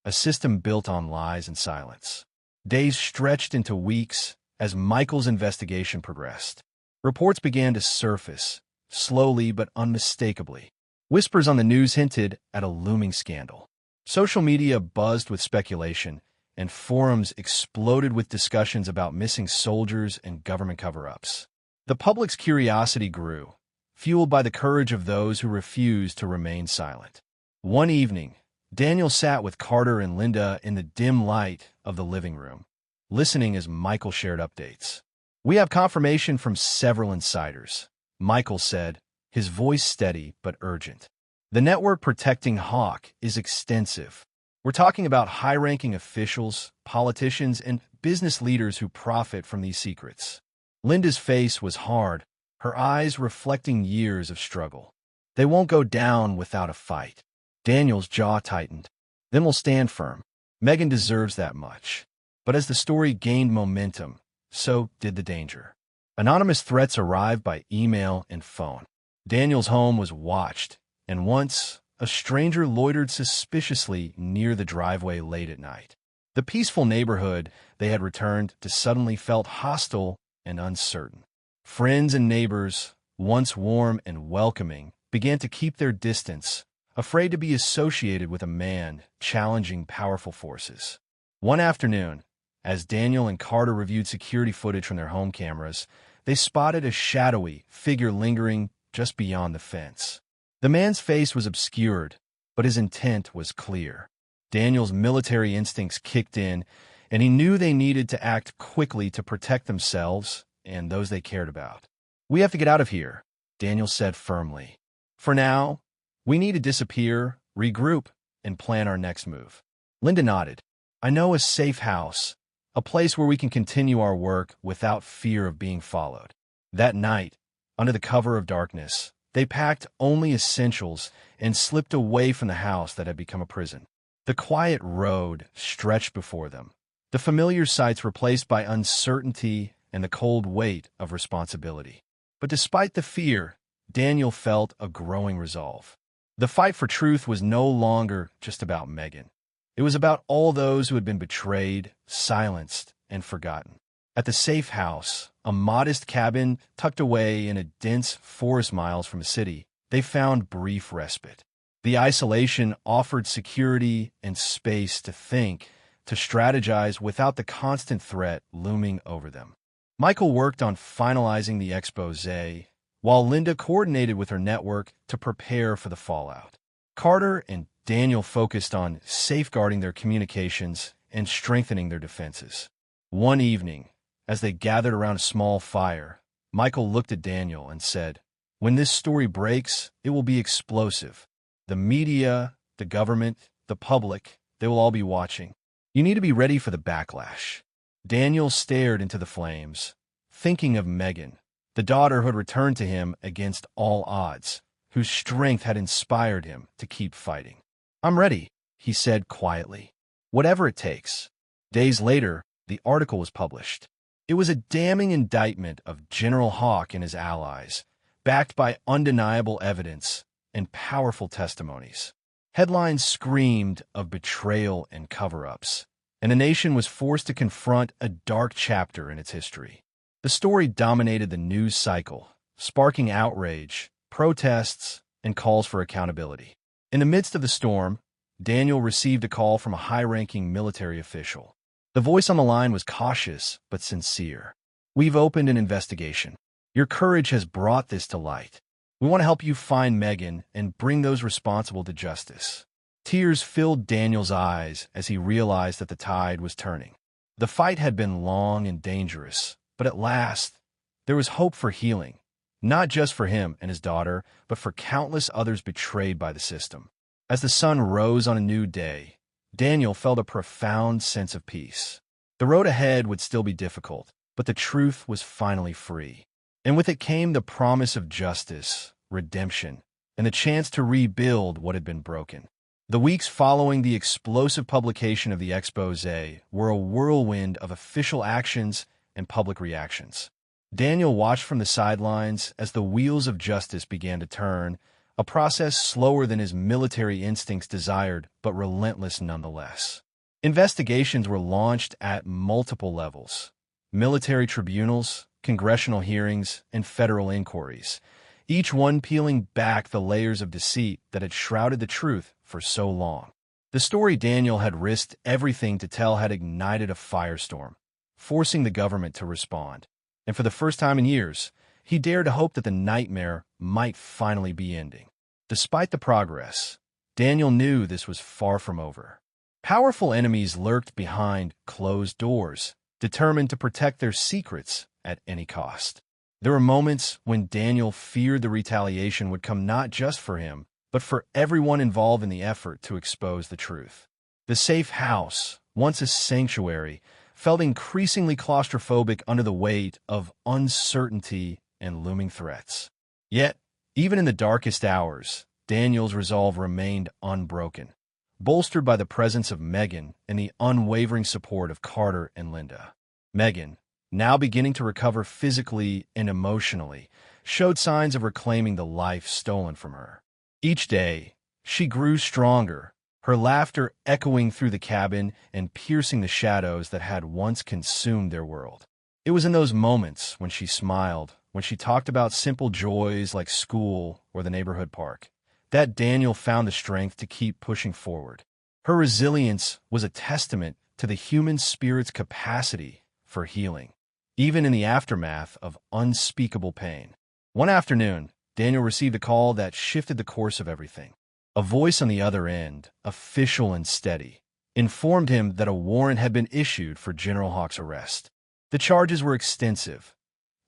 a system built on lies and silence. Days stretched into weeks as Michael's investigation progressed. Reports began to surface, slowly but unmistakably. Whispers on the news hinted at a looming scandal. Social media buzzed with speculation, and forums exploded with discussions about missing soldiers and government cover-ups. The public's curiosity grew, fueled by the courage of those who refused to remain silent. One evening, Daniel sat with Carter and Linda in the dim light of the living room, listening as Michael shared updates. "We have confirmation from several insiders," Michael said, his voice steady but urgent. "The network protecting Hawk is extensive. We're talking about high-ranking officials, politicians, and business leaders who profit from these secrets." Linda's face was hard, her eyes reflecting years of struggle. They won't go down without a fight. Daniel's jaw tightened. Then we'll stand firm. Megan deserves that much. But as the story gained momentum, so did the danger. Anonymous threats arrived by email and phone. Daniel's home was watched, and once, a stranger loitered suspiciously near the driveway late at night. The peaceful neighborhood they had returned to suddenly felt hostile and uncertain. Friends and neighbors, once warm and welcoming, began to keep their distance, afraid to be associated with a man challenging powerful forces. One afternoon, as Daniel and Carter reviewed security footage from their home cameras, they spotted a shadowy figure lingering just beyond the fence. The man's face was obscured, but his intent was clear. Daniel's military instincts kicked in, and he knew they needed to act quickly to protect themselves and those they cared about. "We have to get out of here," Daniel said firmly. "For now, we need to disappear, regroup, and plan our next move." Linda nodded. "I know a safe house, a place where we can continue our work without fear of being followed." That night, under the cover of darkness, they packed only essentials and slipped away from the house that had become a prison. The quiet road stretched before them, the familiar sights replaced by uncertainty and the cold weight of responsibility. But despite the fear, Daniel felt a growing resolve. The fight for truth was no longer just about Megan. It was about all those who had been betrayed, silenced, and forgotten. At the safe house, a modest cabin tucked away in a dense forest miles from a city, they found brief respite. The isolation offered security and space to think, to strategize without the constant threat looming over them. Michael worked on finalizing the exposé, while Linda coordinated with her network to prepare for the fallout. Carter and Daniel focused on safeguarding their communications and strengthening their defenses. One evening, as they gathered around a small fire, Michael looked at Daniel and said, "When this story breaks, it will be explosive. The media, the government, the public, they will all be watching. You need to be ready for the backlash." Daniel stared into the flames, thinking of Megan, the daughter who had returned to him against all odds, whose strength had inspired him to keep fighting. "I'm ready," he said quietly. "Whatever it takes." Days later, the article was published. It was a damning indictment of General Hawk and his allies, backed by undeniable evidence and powerful testimonies. Headlines screamed of betrayal and cover-ups, and the nation was forced to confront a dark chapter in its history. The story dominated the news cycle, sparking outrage, protests, and calls for accountability. In the midst of the storm, Daniel received a call from a high-ranking military official. The voice on the line was cautious but sincere. "We've opened an investigation. Your courage has brought this to light. We want to help you find Megan and bring those responsible to justice." Tears filled Daniel's eyes as he realized that the tide was turning. The fight had been long and dangerous, but at last, there was hope for healing, not just for him and his daughter, but for countless others betrayed by the system. As the sun rose on a new day, Daniel felt a profound sense of peace. The road ahead would still be difficult, but the truth was finally free. And with it came the promise of justice, redemption, and the chance to rebuild what had been broken. The weeks following the explosive publication of the exposé were a whirlwind of official actions and public reactions. Daniel watched from the sidelines as the wheels of justice began to turn, a process slower than his military instincts desired, but relentless nonetheless. Investigations were launched at multiple levels: military tribunals, congressional hearings, and federal inquiries, each one peeling back the layers of deceit that had shrouded the truth for so long. The story Daniel had risked everything to tell had ignited a firestorm, forcing the government to respond. And for the first time in years, he dared to hope that the nightmare might finally be ending. Despite the progress, Daniel knew this was far from over. Powerful enemies lurked behind closed doors, determined to protect their secrets at any cost. There were moments when Daniel feared the retaliation would come not just for him, but for everyone involved in the effort to expose the truth. The safe house, once a sanctuary, felt increasingly claustrophobic under the weight of uncertainty and looming threats. Yet, Even in the darkest hours, Daniel's resolve remained unbroken, bolstered by the presence of Megan and the unwavering support of Carter and Linda. Megan, now beginning to recover physically and emotionally, showed signs of reclaiming the life stolen from her. Each day, she grew stronger, her laughter echoing through the cabin and piercing the shadows that had once consumed their world. It was in those moments when she smiled, when she talked about simple joys like school or the neighborhood park, that Daniel found the strength to keep pushing forward. Her resilience was a testament to the human spirit's capacity for healing, even in the aftermath of unspeakable pain. One afternoon, Daniel received a call that shifted the course of everything. A voice on the other end, official and steady, informed him that a warrant had been issued for General Hawk's arrest. The charges were extensive: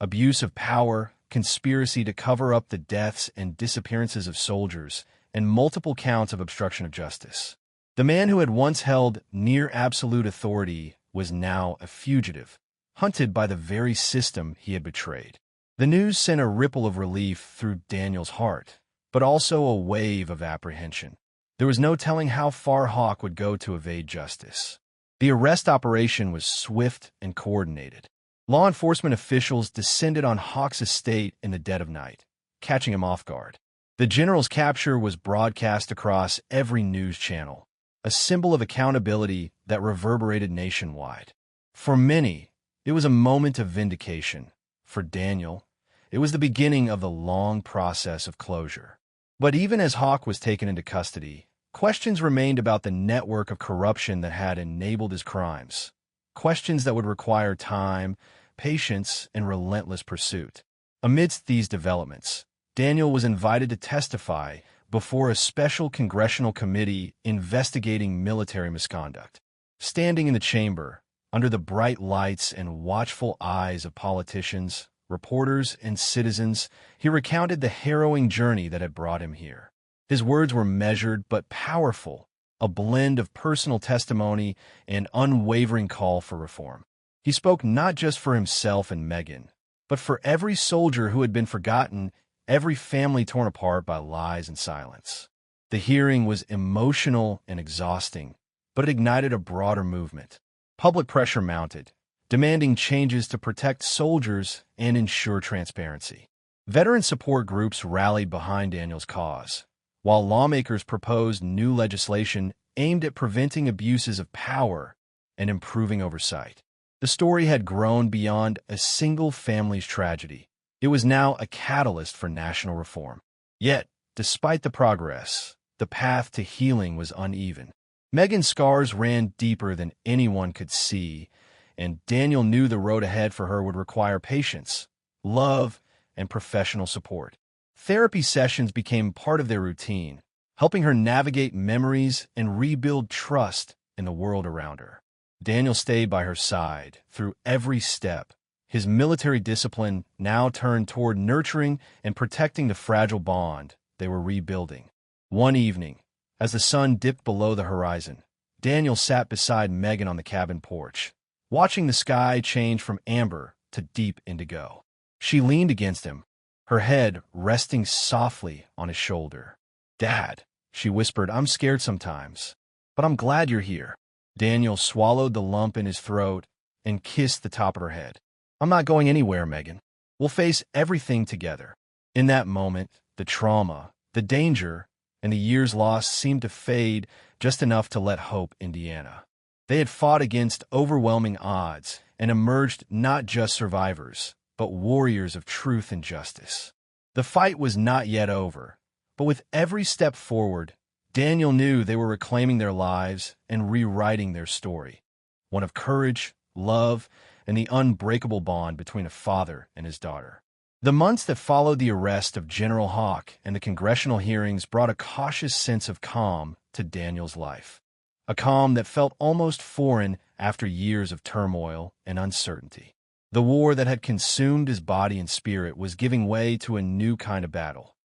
abuse of power, conspiracy to cover up the deaths and disappearances of soldiers, and multiple counts of obstruction of justice. The man who had once held near absolute authority was now a fugitive, hunted by the very system he had betrayed. The news sent a ripple of relief through Daniel's heart, but also a wave of apprehension. There was no telling how far Hawk would go to evade justice. The arrest operation was swift and coordinated. Law enforcement officials descended on Hawk's estate in the dead of night, catching him off guard. The general's capture was broadcast across every news channel, a symbol of accountability that reverberated nationwide. For many, it was a moment of vindication. For Daniel, it was the beginning of the long process of closure. But even as Hawk was taken into custody, questions remained about the network of corruption that had enabled his crimes. Questions that would require time, patience, and relentless pursuit. Amidst these developments, Daniel was invited to testify before a special congressional committee investigating military misconduct. Standing in the chamber, under the bright lights and watchful eyes of politicians, reporters, and citizens, he recounted the harrowing journey that had brought him here. His words were measured but powerful, a blend of personal testimony and unwavering call for reform. He spoke not just for himself and Megan, but for every soldier who had been forgotten, every family torn apart by lies and silence. The hearing was emotional and exhausting, but it ignited a broader movement. Public pressure mounted, demanding changes to protect soldiers and ensure transparency. Veteran support groups rallied behind Daniel's cause, while lawmakers proposed new legislation aimed at preventing abuses of power and improving oversight. The story had grown beyond a single family's tragedy. It was now a catalyst for national reform. Yet, despite the progress, the path to healing was uneven. Megan's scars ran deeper than anyone could see, and Daniel knew the road ahead for her would require patience, love, and professional support. Therapy sessions became part of their routine, helping her navigate memories and rebuild trust in the world around her. Daniel stayed by her side through every step, his military discipline now turned toward nurturing and protecting the fragile bond they were rebuilding. One evening, as the sun dipped below the horizon, Daniel sat beside Megan on the cabin porch, watching the sky change from amber to deep indigo. She leaned against him, her head resting softly on his shoulder. "Dad," she whispered, "I'm scared sometimes, but I'm glad you're here." Daniel swallowed the lump in his throat and kissed the top of her head. "I'm not going anywhere, Megan. We'll face everything together." In that moment, the trauma, the danger, and the years lost seemed to fade just enough to let hope Indiana. They had fought against overwhelming odds and emerged not just survivors, but warriors of truth and justice. The fight was not yet over, but with every step forward, Daniel knew they were reclaiming their lives and rewriting their story, one of courage, love, and the unbreakable bond between a father and his daughter. The months that followed the arrest of General Hawk and the congressional hearings brought a cautious sense of calm to Daniel's life, a calm that felt almost foreign after years of turmoil and uncertainty. The war that had consumed his body and spirit was giving way to a new kind of battle,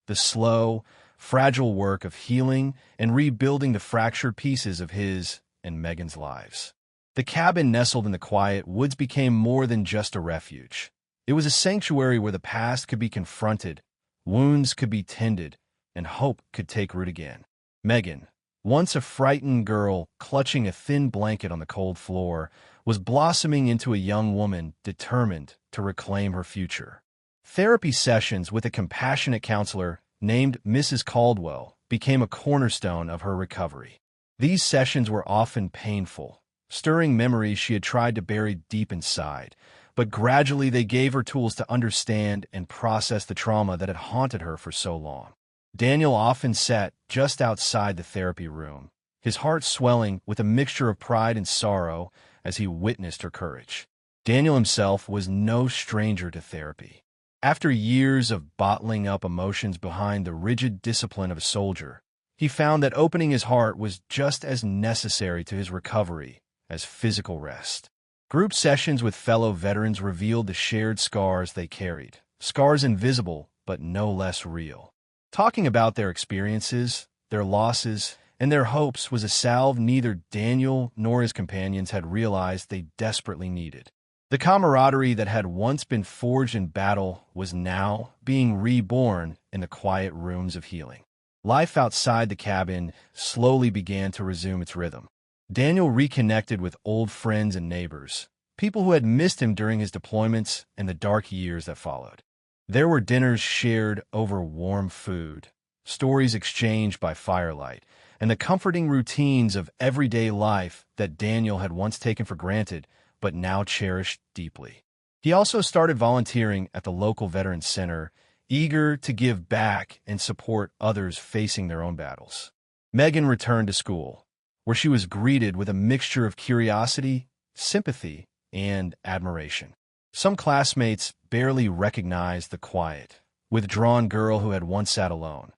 the slow, fragile work of healing and rebuilding the fractured pieces of his and Megan's lives. The cabin nestled in the quiet woods became more than just a refuge. It was a sanctuary where the past could be confronted, wounds could be tended, and hope could take root again. Megan, once a frightened girl clutching a thin blanket on the cold floor, was blossoming into a young woman determined to reclaim her future. Therapy sessions with a compassionate counselor named Mrs. Caldwell became a cornerstone of her recovery. These sessions were often painful, stirring memories she had tried to bury deep inside, but gradually they gave her tools to understand and process the trauma that had haunted her for so long. Daniel often sat just outside the therapy room, his heart swelling with a mixture of pride and sorrow as he witnessed her courage. Daniel himself was no stranger to therapy. After years of bottling up emotions behind the rigid discipline of a soldier, he found that opening his heart was just as necessary to his recovery as physical rest. Group sessions with fellow veterans revealed the shared scars they carried, scars invisible but no less real. Talking about their experiences, their losses, and their hopes was a salve neither Daniel nor his companions had realized they desperately needed. The camaraderie that had once been forged in battle was now being reborn in the quiet rooms of healing. Life outside the cabin slowly began to resume its rhythm. Daniel reconnected with old friends and neighbors, people who had missed him during his deployments and the dark years that followed. There were dinners shared over warm food, stories exchanged by firelight, and the comforting routines of everyday life that Daniel had once taken for granted but now cherished deeply. He also started volunteering at the local Veterans Center, eager to give back and support others facing their own battles. Megan returned to school, where she was greeted with a mixture of curiosity, sympathy, and admiration. Some classmates barely recognized the quiet, withdrawn girl who had once sat alone.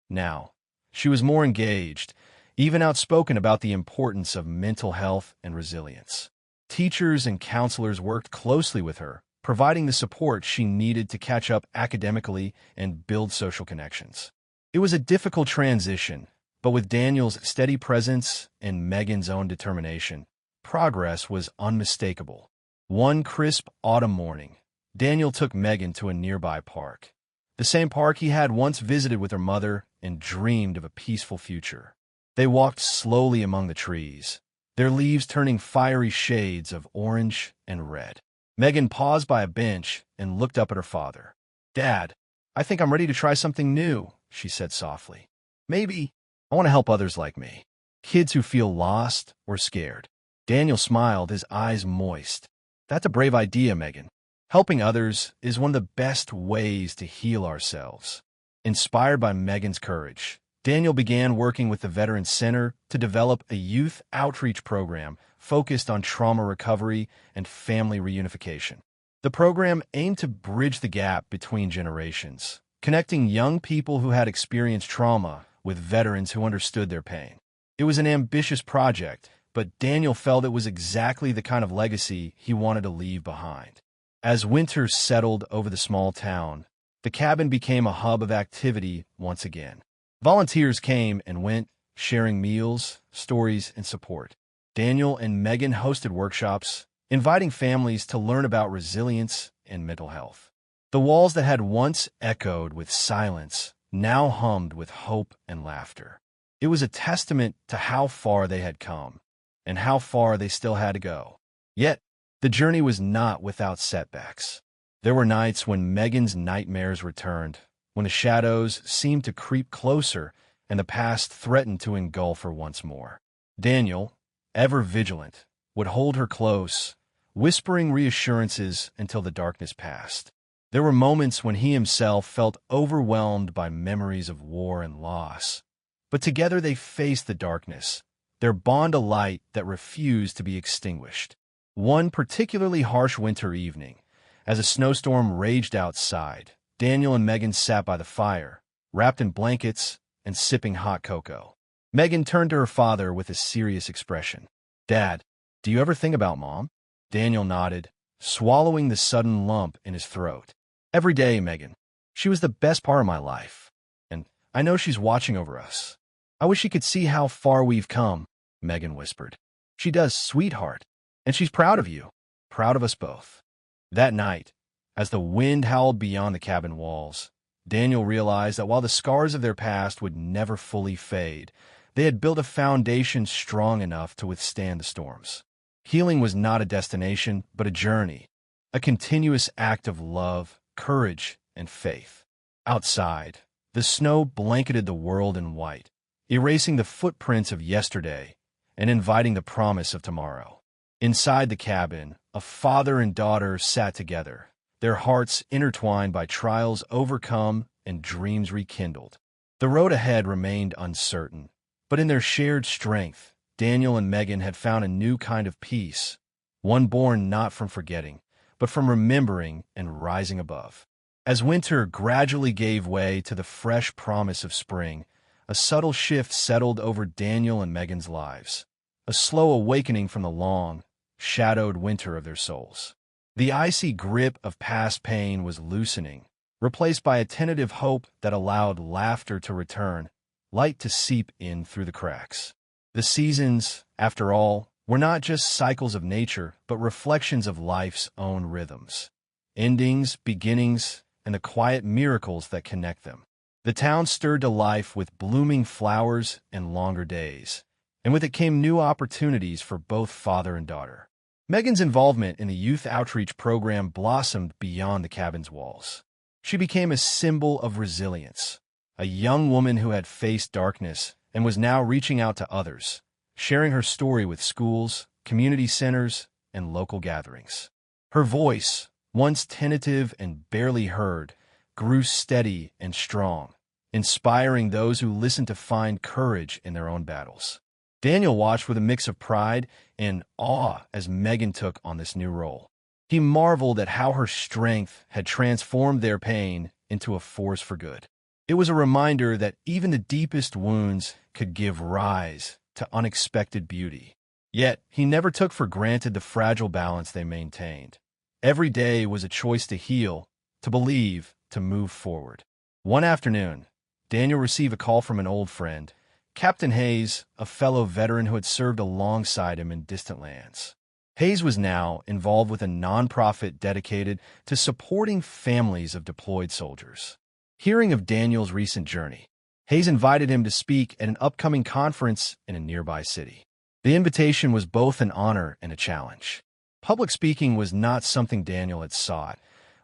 Now, she was more engaged, even outspoken about the importance of mental health and resilience. Teachers and counselors worked closely with her, providing the support she needed to catch up academically and build social connections. It was a difficult transition, but with Daniel's steady presence and Megan's own determination, progress was unmistakable. One crisp autumn morning, Daniel took Megan to a nearby park, the same park he had once visited with her mother and dreamed of a peaceful future. They walked slowly among the trees, their leaves turning fiery shades of orange and red. Megan paused by a bench and looked up at her father. "Dad, I think I'm ready to try something new," she said softly. "Maybe I want to help others like me, kids who feel lost or scared." Daniel smiled, his eyes moist. "That's a brave idea, Megan. Helping others is one of the best ways to heal ourselves." Inspired by Megan's courage, Daniel began working with the Veterans Center to develop a youth outreach program focused on trauma recovery and family reunification. The program aimed to bridge the gap between generations, connecting young people who had experienced trauma with veterans who understood their pain. It was an ambitious project, but Daniel felt it was exactly the kind of legacy he wanted to leave behind. As winter settled over the small town, the cabin became a hub of activity once again. Volunteers came and went, sharing meals, stories, and support. Daniel and Megan hosted workshops, inviting families to learn about resilience and mental health. The walls that had once echoed with silence now hummed with hope and laughter. It was a testament to how far they had come and how far they still had to go. Yet, the journey was not without setbacks. There were nights when Megan's nightmares returned, when the shadows seemed to creep closer and the past threatened to engulf her once more. Daniel, ever vigilant, would hold her close, whispering reassurances until the darkness passed. There were moments when he himself felt overwhelmed by memories of war and loss. But together they faced the darkness, their bond a light that refused to be extinguished. One particularly harsh winter evening, as a snowstorm raged outside, Daniel and Megan sat by the fire, wrapped in blankets and sipping hot cocoa. Megan turned to her father with a serious expression. "Dad, do you ever think about Mom?" Daniel nodded, swallowing the sudden lump in his throat. "Every day, Megan. She was the best part of my life. And I know she's watching over us. I wish she could see how far we've come," Megan whispered. "She does, sweetheart. And she's proud of you. Proud of us both." That night, as the wind howled beyond the cabin walls, Daniel realized that while the scars of their past would never fully fade, they had built a foundation strong enough to withstand the storms. Healing was not a destination, but a journey, a continuous act of love, courage, and faith. Outside, the snow blanketed the world in white, erasing the footprints of yesterday and inviting the promise of tomorrow. Inside the cabin, a father and daughter sat together, their hearts intertwined by trials overcome and dreams rekindled. The road ahead remained uncertain, but in their shared strength, Daniel and Megan had found a new kind of peace, one born not from forgetting, but from remembering and rising above. As winter gradually gave way to the fresh promise of spring, a subtle shift settled over Daniel and Megan's lives, a slow awakening from the long, shadowed winter of their souls. The icy grip of past pain was loosening, replaced by a tentative hope that allowed laughter to return, light to seep in through the cracks. The seasons, after all, were not just cycles of nature, but reflections of life's own rhythms, endings, beginnings, and the quiet miracles that connect them. The town stirred to life with blooming flowers and longer days, and with it came new opportunities for both father and daughter. Megan's involvement in the youth outreach program blossomed beyond the cabin's walls. She became a symbol of resilience, a young woman who had faced darkness and was now reaching out to others, sharing her story with schools, community centers, and local gatherings. Her voice, once tentative and barely heard, grew steady and strong, inspiring those who listened to find courage in their own battles. Daniel watched with a mix of pride and awe as Megan took on this new role. He marveled at how her strength had transformed their pain into a force for good. It was a reminder that even the deepest wounds could give rise to unexpected beauty. Yet, he never took for granted the fragile balance they maintained. Every day was a choice to heal, to believe, to move forward. One afternoon, Daniel received a call from an old friend, Captain Hayes, a fellow veteran who had served alongside him in distant lands. Hayes was now involved with a nonprofit dedicated to supporting families of deployed soldiers. Hearing of Daniel's recent journey, Hayes invited him to speak at an upcoming conference in a nearby city. The invitation was both an honor and a challenge. Public speaking was not something Daniel had sought,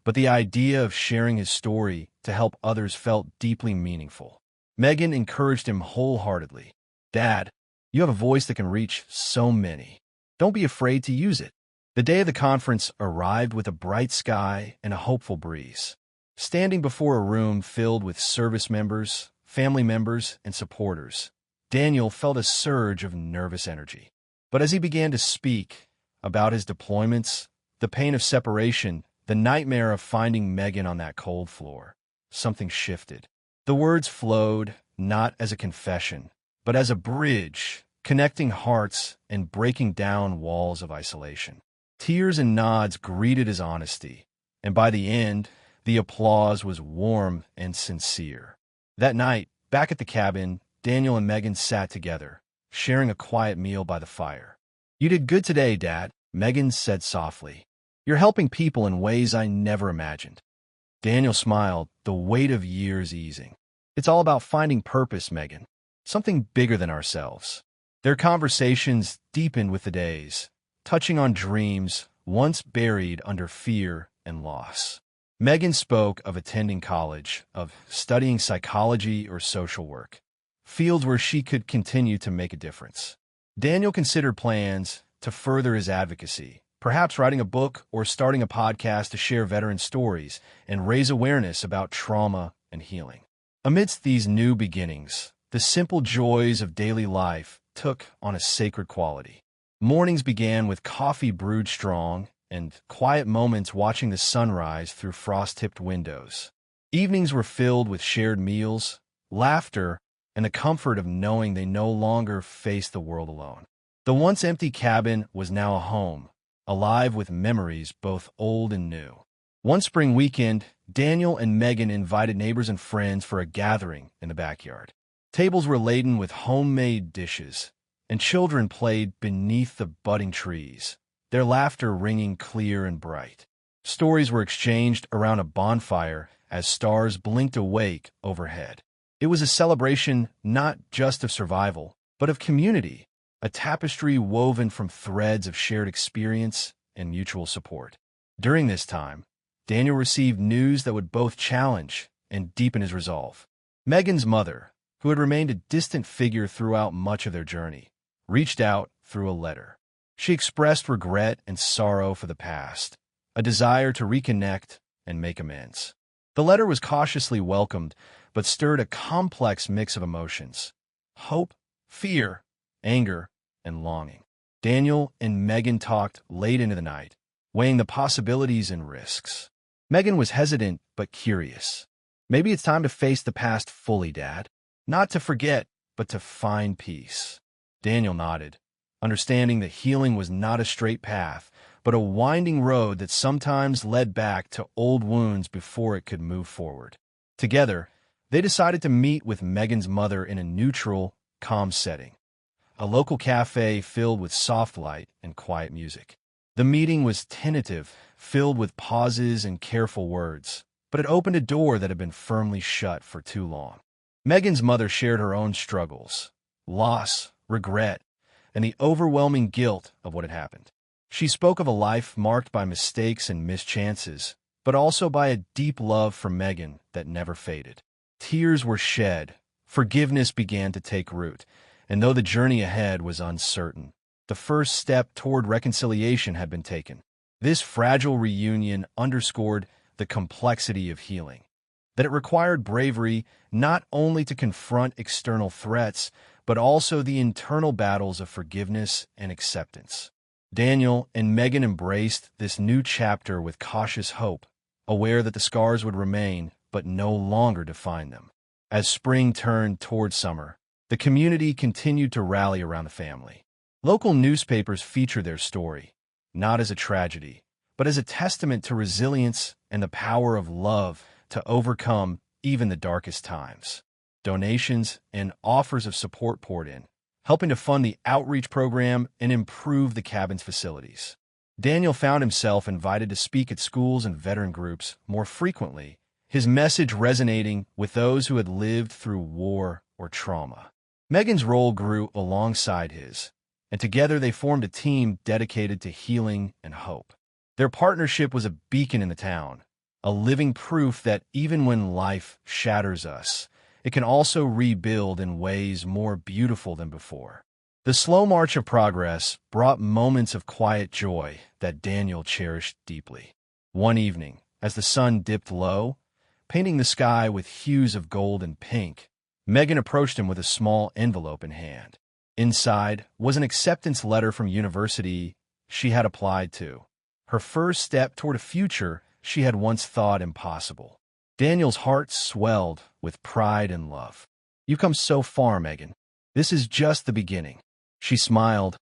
but the idea of sharing his story to help others felt deeply meaningful. Megan encouraged him wholeheartedly. "Dad, you have a voice that can reach so many. Don't be afraid to use it." The day of the conference arrived with a bright sky and a hopeful breeze. Standing before a room filled with service members, family members, and supporters, Daniel felt a surge of nervous energy. But as he began to speak about his deployments, the pain of separation, the nightmare of finding Megan on that cold floor, something shifted. The words flowed not as a confession, but as a bridge, connecting hearts and breaking down walls of isolation. Tears and nods greeted his honesty, and by the end, the applause was warm and sincere. That night, back at the cabin, Daniel and Megan sat together, sharing a quiet meal by the fire. "You did good today, Dad," Megan said softly. "You're helping people in ways I never imagined." Daniel smiled, the weight of years easing. "It's all about finding purpose, Megan. Something bigger than ourselves." Their conversations deepened with the days, touching on dreams once buried under fear and loss. Megan spoke of attending college, of studying psychology or social work, fields where she could continue to make a difference. Daniel considered plans to further his advocacy, perhaps writing a book or starting a podcast to share veteran stories and raise awareness about trauma and healing. Amidst these new beginnings, the simple joys of daily life took on a sacred quality. Mornings began with coffee brewed strong and quiet moments watching the sunrise through frost-tipped windows. Evenings were filled with shared meals, laughter, and the comfort of knowing they no longer faced the world alone. The once empty cabin was now a home, alive with memories both old and new. One spring weekend, Daniel and Megan invited neighbors and friends for a gathering in the backyard. Tables were laden with homemade dishes, and children played beneath the budding trees, their laughter ringing clear and bright. Stories were exchanged around a bonfire as stars blinked awake overhead. It was a celebration not just of survival, but of community, a tapestry woven from threads of shared experience and mutual support. During this time, Daniel received news that would both challenge and deepen his resolve. Megan's mother, who had remained a distant figure throughout much of their journey, reached out through a letter. She expressed regret and sorrow for the past, a desire to reconnect and make amends. The letter was cautiously welcomed, but stirred a complex mix of emotions: hope, fear, anger, and longing. Daniel and Megan talked late into the night, weighing the possibilities and risks. Megan was hesitant but curious. Maybe it's time to face the past fully, Dad. Not to forget, but to find peace. Daniel nodded, understanding that healing was not a straight path, but a winding road that sometimes led back to old wounds before it could move forward. Together, they decided to meet with Megan's mother in a neutral, calm setting, a local cafe filled with soft light and quiet music. The meeting was tentative, filled with pauses and careful words, but it opened a door that had been firmly shut for too long. Megan's mother shared her own struggles, loss, regret, and the overwhelming guilt of what had happened. She spoke of a life marked by mistakes and mischances, but also by a deep love for Megan that never faded. Tears were shed, forgiveness began to take root, and though the journey ahead was uncertain, the first step toward reconciliation had been taken. This fragile reunion underscored the complexity of healing, that it required bravery not only to confront external threats, but also the internal battles of forgiveness and acceptance. Daniel and Megan embraced this new chapter with cautious hope, aware that the scars would remain but no longer define them. As spring turned toward summer, the community continued to rally around the family. Local newspapers featured their story, not as a tragedy, but as a testament to resilience and the power of love to overcome even the darkest times. Donations and offers of support poured in, helping to fund the outreach program and improve the cabin's facilities. Daniel found himself invited to speak at schools and veteran groups more frequently, his message resonating with those who had lived through war or trauma. Megan's role grew alongside his, and together they formed a team dedicated to healing and hope. Their partnership was a beacon in the town, a living proof that even when life shatters us, it can also rebuild in ways more beautiful than before. The slow march of progress brought moments of quiet joy that Daniel cherished deeply. One evening, as the sun dipped low, painting the sky with hues of gold and pink, Megan approached him with a small envelope in hand. Inside was an acceptance letter from university she had applied to, her first step toward a future she had once thought impossible. Daniel's heart swelled with pride and love. "You've come so far, Megan. This is just the beginning." She smiled,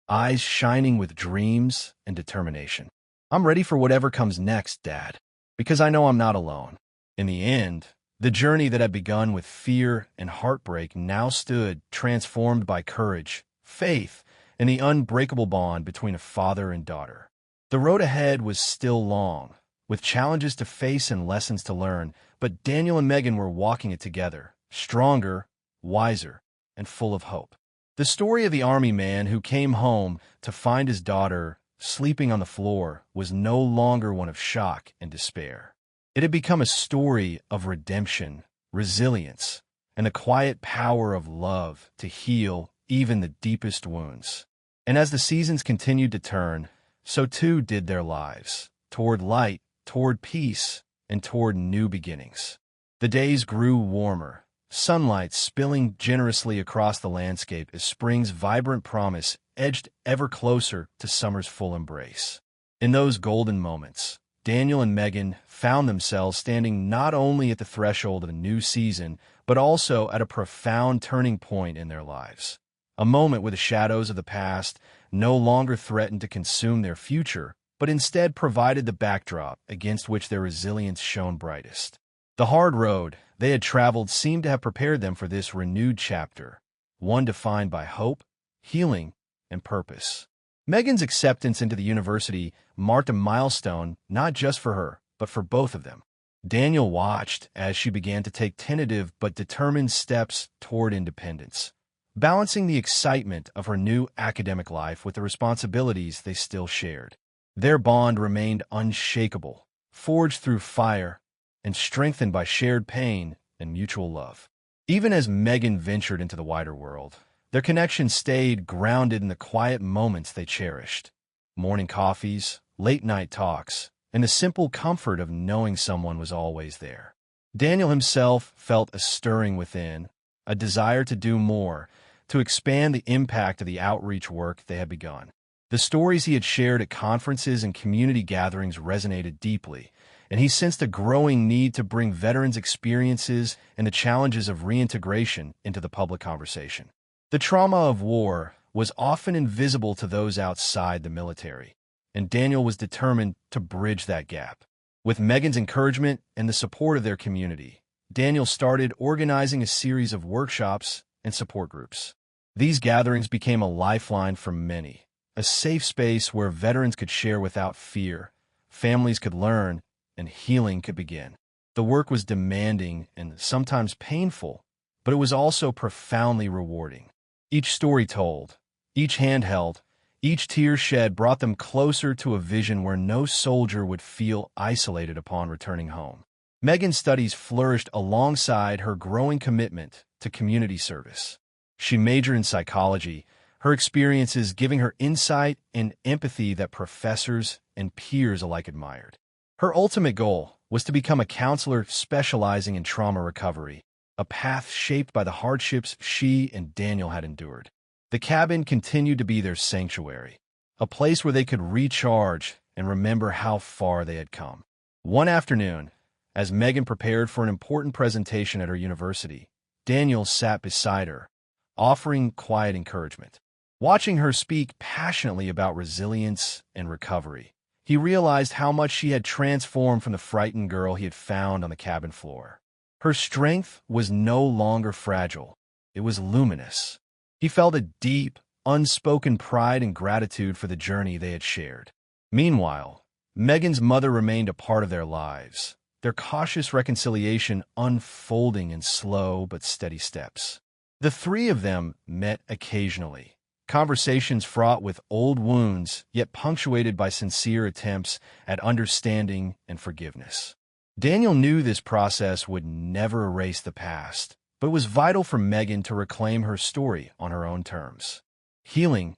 eyes shining with dreams and determination. "I'm ready for whatever comes next, Dad, because I know I'm not alone." In the end, the journey that had begun with fear and heartbreak now stood transformed by courage, faith, and the unbreakable bond between a father and daughter. The road ahead was still long, with challenges to face and lessons to learn, but Daniel and Megan were walking it together, stronger, wiser, and full of hope. The story of the army man who came home to find his daughter sleeping on the floor was no longer one of shock and despair. It had become a story of redemption, resilience, and the quiet power of love to heal even the deepest wounds. And as the seasons continued to turn, so too did their lives, toward light, toward peace, and toward new beginnings. The days grew warmer, sunlight spilling generously across the landscape as spring's vibrant promise edged ever closer to summer's full embrace. In those golden moments, Daniel and Megan found themselves standing not only at the threshold of a new season, but also at a profound turning point in their lives. A moment where the shadows of the past no longer threatened to consume their future, but instead provided the backdrop against which their resilience shone brightest. The hard road they had traveled seemed to have prepared them for this renewed chapter, one defined by hope, healing, and purpose. Megan's acceptance into the university marked a milestone not just for her, but for both of them. Daniel watched as she began to take tentative but determined steps toward independence, balancing the excitement of her new academic life with the responsibilities they still shared. Their bond remained unshakable, forged through fire and strengthened by shared pain and mutual love. Even as Megan ventured into the wider world, their connection stayed grounded in the quiet moments they cherished. Morning coffees, late-night talks, and the simple comfort of knowing someone was always there. Daniel himself felt a stirring within, a desire to do more, to expand the impact of the outreach work they had begun. The stories he had shared at conferences and community gatherings resonated deeply, and he sensed a growing need to bring veterans' experiences and the challenges of reintegration into the public conversation. The trauma of war was often invisible to those outside the military, and Daniel was determined to bridge that gap. With Megan's encouragement and the support of their community, Daniel started organizing a series of workshops and support groups. These gatherings became a lifeline for many, a safe space where veterans could share without fear, families could learn, and healing could begin. The work was demanding and sometimes painful, but it was also profoundly rewarding. Each story told, each hand held, each tear shed brought them closer to a vision where no soldier would feel isolated upon returning home. Megan's studies flourished alongside her growing commitment to community service. She majored in psychology, her experiences giving her insight and empathy that professors and peers alike admired. Her ultimate goal was to become a counselor specializing in trauma recovery, a path shaped by the hardships she and Daniel had endured. The cabin continued to be their sanctuary, a place where they could recharge and remember how far they had come. One afternoon, as Megan prepared for an important presentation at her university, Daniel sat beside her, offering quiet encouragement. Watching her speak passionately about resilience and recovery, he realized how much she had transformed from the frightened girl he had found on the cabin floor. Her strength was no longer fragile. It was luminous. He felt a deep, unspoken pride and gratitude for the journey they had shared. Meanwhile, Megan's mother remained a part of their lives, their cautious reconciliation unfolding in slow but steady steps. The three of them met occasionally, conversations fraught with old wounds, yet punctuated by sincere attempts at understanding and forgiveness. Daniel knew this process would never erase the past, but it was vital for Megan to reclaim her story on her own terms. Healing,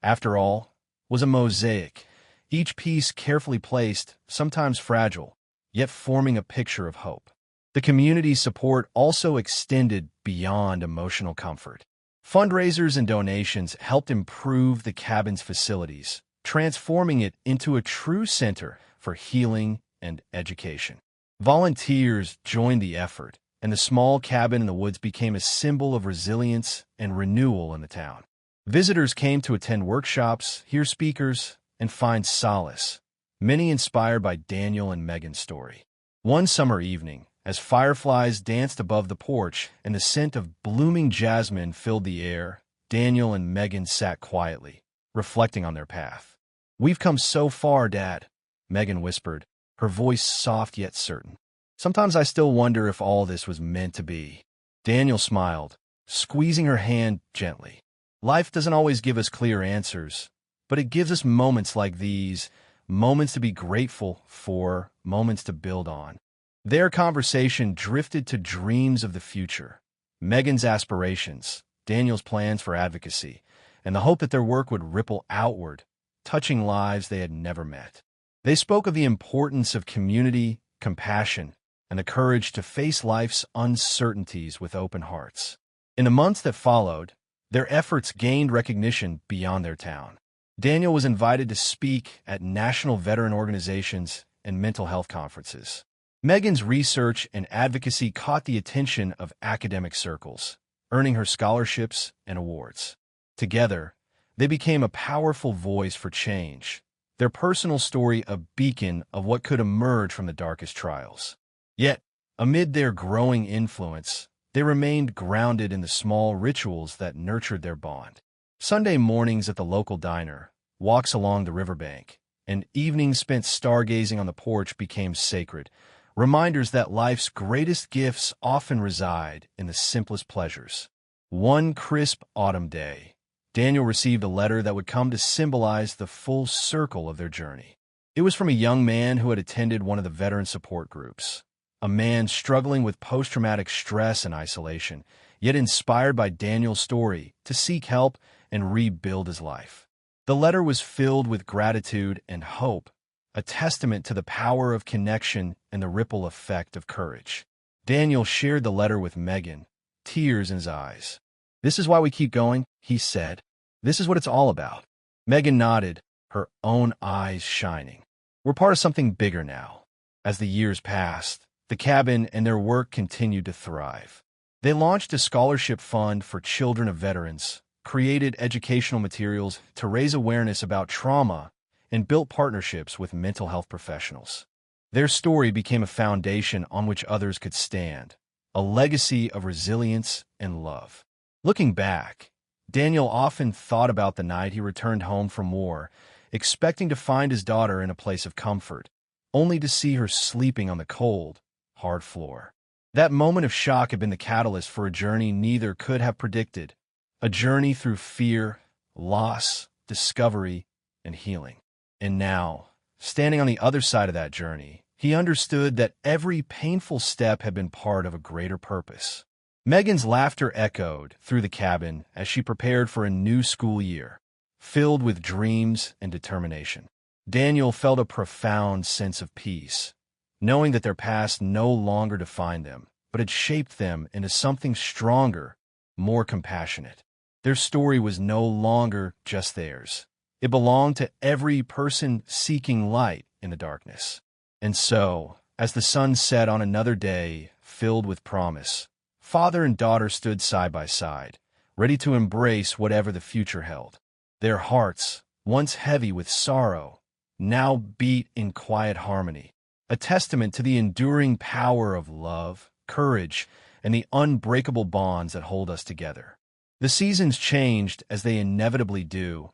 after all, was a mosaic, each piece carefully placed, sometimes fragile, yet forming a picture of hope. The community's support also extended beyond emotional comfort. Fundraisers and donations helped improve the cabin's facilities, transforming it into a true center for healing and education. Volunteers joined the effort, and the small cabin in the woods became a symbol of resilience and renewal in the town. Visitors came to attend workshops, hear speakers, and find solace, many inspired by Daniel and Megan's story. One summer evening, as fireflies danced above the porch and the scent of blooming jasmine filled the air, Daniel and Megan sat quietly, reflecting on their path. "We've come so far, Dad," Megan whispered, her voice soft yet certain. "Sometimes I still wonder if all this was meant to be." Daniel smiled, squeezing her hand gently. "Life doesn't always give us clear answers, but it gives us moments like these, moments to be grateful for, moments to build on." Their conversation drifted to dreams of the future, Megan's aspirations, Daniel's plans for advocacy, and the hope that their work would ripple outward, touching lives they had never met. They spoke of the importance of community, compassion, and the courage to face life's uncertainties with open hearts. In the months that followed, their efforts gained recognition beyond their town. Daniel was invited to speak at national veteran organizations and mental health conferences. Megan's research and advocacy caught the attention of academic circles, earning her scholarships and awards. Together, they became a powerful voice for change, their personal story a beacon of what could emerge from the darkest trials. Yet, amid their growing influence, they remained grounded in the small rituals that nurtured their bond. Sunday mornings at the local diner, walks along the riverbank, and evenings spent stargazing on the porch became sacred, reminders that life's greatest gifts often reside in the simplest pleasures. One crisp autumn day, Daniel received a letter that would come to symbolize the full circle of their journey. It was from a young man who had attended one of the veteran support groups, a man struggling with post-traumatic stress and isolation, yet inspired by Daniel's story to seek help and rebuild his life. The letter was filled with gratitude and hope, a testament to the power of connection and the ripple effect of courage. Daniel shared the letter with Megan, tears in his eyes. "This is why we keep going," he said. "This is what it's all about." Megan nodded, her own eyes shining. "We're part of something bigger now." As the years passed, the cabin and their work continued to thrive. They launched a scholarship fund for children of veterans, created educational materials to raise awareness about trauma, and built partnerships with mental health professionals. Their story became a foundation on which others could stand, a legacy of resilience and love. Looking back, Daniel often thought about the night he returned home from war, expecting to find his daughter in a place of comfort, only to see her sleeping on the cold, hard floor. That moment of shock had been the catalyst for a journey neither could have predicted, a journey through fear, loss, discovery, and healing. And now, standing on the other side of that journey, he understood that every painful step had been part of a greater purpose. Megan's laughter echoed through the cabin as she prepared for a new school year, filled with dreams and determination. Daniel felt a profound sense of peace, knowing that their past no longer defined them, but had shaped them into something stronger, more compassionate. Their story was no longer just theirs. It belonged to every person seeking light in the darkness. And so, as the sun set on another day filled with promise, father and daughter stood side by side, ready to embrace whatever the future held. Their hearts, once heavy with sorrow, now beat in quiet harmony, a testament to the enduring power of love, courage, and the unbreakable bonds that hold us together. The seasons changed as they inevitably do,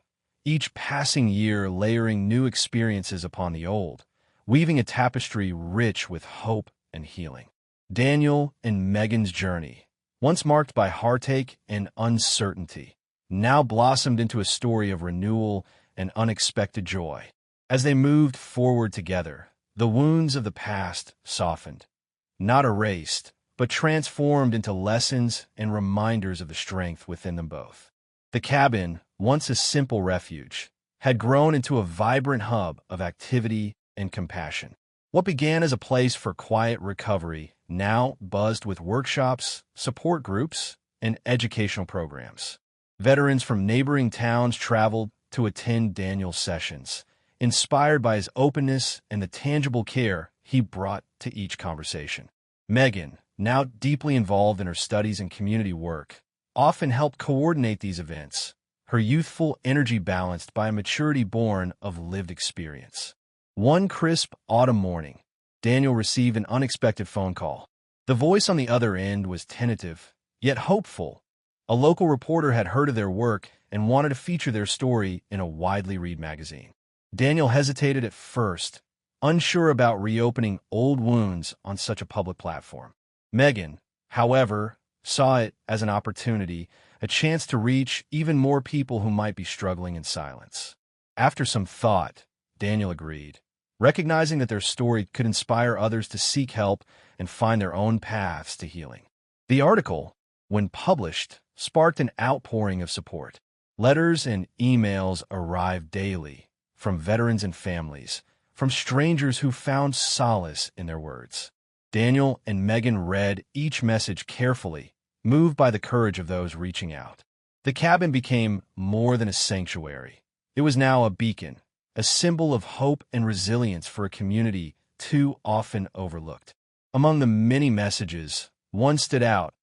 each passing year layering new experiences upon the old, weaving a tapestry rich with hope and healing. Daniel and Megan's journey, once marked by heartache and uncertainty, now blossomed into a story of renewal and unexpected joy. As they moved forward together, the wounds of the past softened, not erased, but transformed into lessons and reminders of the strength within them both. The cabin, once a simple refuge, had grown into a vibrant hub of activity and compassion. What began as a place for quiet recovery now buzzed with workshops, support groups, and educational programs. Veterans from neighboring towns traveled to attend Daniel's sessions, inspired by his openness and the tangible care he brought to each conversation. Megan, now deeply involved in her studies and community work, often helped coordinate these events, her youthful energy balanced by a maturity born of lived experience. One crisp autumn morning, Daniel received an unexpected phone call. The voice on the other end was tentative, yet hopeful. A local reporter had heard of their work and wanted to feature their story in a widely read magazine. Daniel hesitated at first, unsure about reopening old wounds on such a public platform. Megan, however, saw it as an opportunity, a chance to reach even more people who might be struggling in silence. After some thought, Daniel agreed, recognizing that their story could inspire others to seek help and find their own paths to healing. The article, when published, sparked an outpouring of support. Letters and emails arrived daily, from veterans and families, from strangers who found solace in their words. Daniel and Megan read each message carefully, moved by the courage of those reaching out. The cabin became more than a sanctuary. It was now a beacon, a symbol of hope and resilience for a community too often overlooked. Among the many messages, one stood out,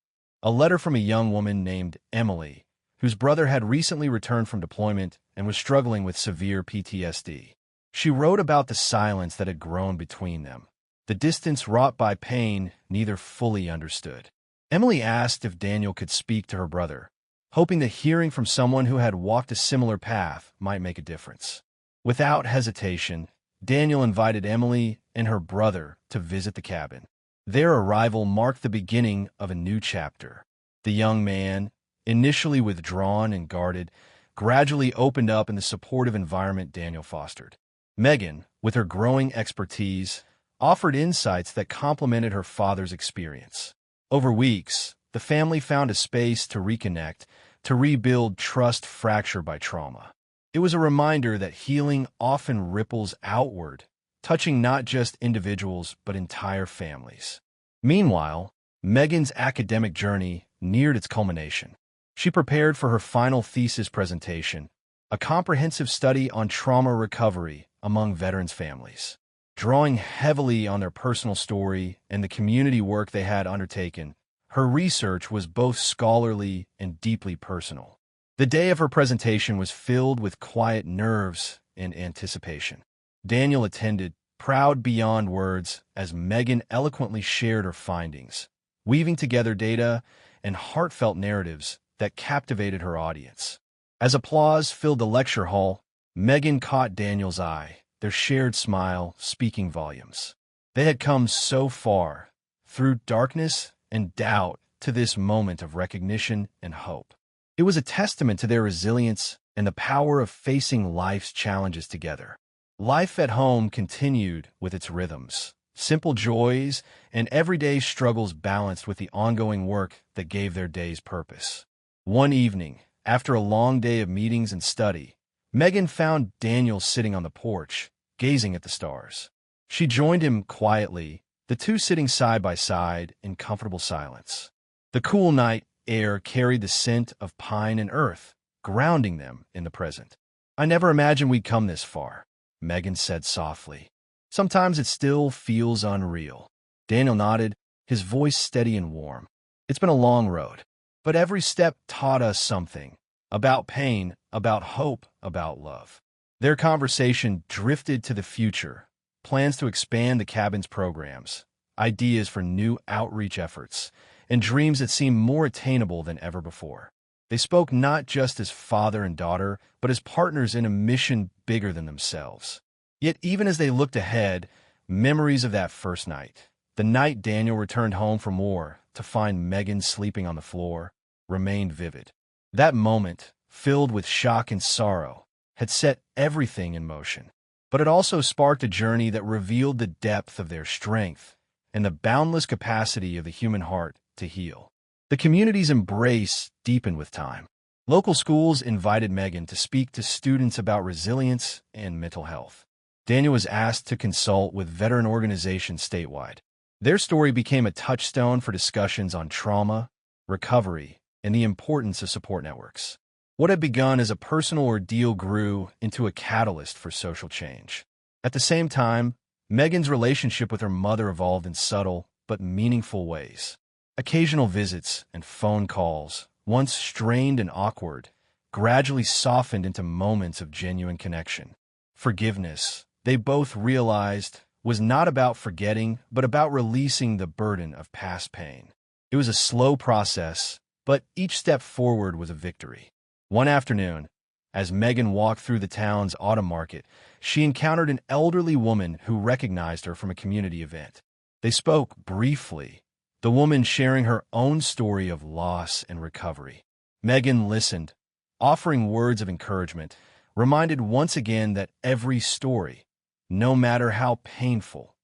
a letter from a young woman named Emily, whose brother had recently returned from deployment and was struggling with severe PTSD. She wrote about the silence that had grown between them, the distance wrought by pain neither fully understood. Emily asked if Daniel could speak to her brother, hoping that hearing from someone who had walked a similar path might make a difference. Without hesitation, Daniel invited Emily and her brother to visit the cabin. Their arrival marked the beginning of a new chapter. The young man, initially withdrawn and guarded, gradually opened up in the supportive environment Daniel fostered. Megan, with her growing expertise, offered insights that complemented her father's experience. Over weeks, the family found a space to reconnect, to rebuild trust fractured by trauma. It was a reminder that healing often ripples outward, touching not just individuals but entire families. Meanwhile, Megan's academic journey neared its culmination. She prepared for her final thesis presentation, a comprehensive study on trauma recovery among veterans' families. Drawing heavily on their personal story and the community work they had undertaken, her research was both scholarly and deeply personal. The day of her presentation was filled with quiet nerves and anticipation. Daniel attended, proud beyond words, as Megan eloquently shared her findings, weaving together data and heartfelt narratives that captivated her audience. As applause filled the lecture hall, Megan caught Daniel's eye, their shared smile speaking volumes. They had come so far, through darkness and doubt, to this moment of recognition and hope. It was a testament to their resilience and the power of facing life's challenges together. Life at home continued with its rhythms, simple joys and everyday struggles balanced with the ongoing work that gave their days purpose. One evening, after a long day of meetings and study, Megan found Daniel sitting on the porch, gazing at the stars. She joined him quietly, the two sitting side by side in comfortable silence. The cool night air carried the scent of pine and earth, grounding them in the present. "I never imagined we'd come this far," Megan said softly. "Sometimes it still feels unreal." Daniel nodded, his voice steady and warm. "It's been a long road, but every step taught us something. About pain, about hope, about love." Their conversation drifted to the future, plans to expand the cabin's programs, ideas for new outreach efforts, and dreams that seemed more attainable than ever before. They spoke not just as father and daughter, but as partners in a mission bigger than themselves. Yet even as they looked ahead, memories of that first night, the night Daniel returned home from war to find Megan sleeping on the floor, remained vivid. That moment, filled with shock and sorrow, had set everything in motion. But it also sparked a journey that revealed the depth of their strength and the boundless capacity of the human heart to heal. The community's embrace deepened with time. Local schools invited Megan to speak to students about resilience and mental health. Daniel was asked to consult with veteran organizations statewide. Their story became a touchstone for discussions on trauma, recovery, and the importance of support networks. What had begun as a personal ordeal grew into a catalyst for social change. At the same time, Megan's relationship with her mother evolved in subtle but meaningful ways. Occasional visits and phone calls, once strained and awkward, gradually softened into moments of genuine connection. Forgiveness, they both realized, was not about forgetting, but about releasing the burden of past pain. It was a slow process, but each step forward was a victory. One afternoon, as Megan walked through the town's autumn market, she encountered an elderly woman who recognized her from a community event. They spoke briefly, the woman sharing her own story of loss and recovery. Megan listened, offering words of encouragement, reminded once again that every story, no matter how painful,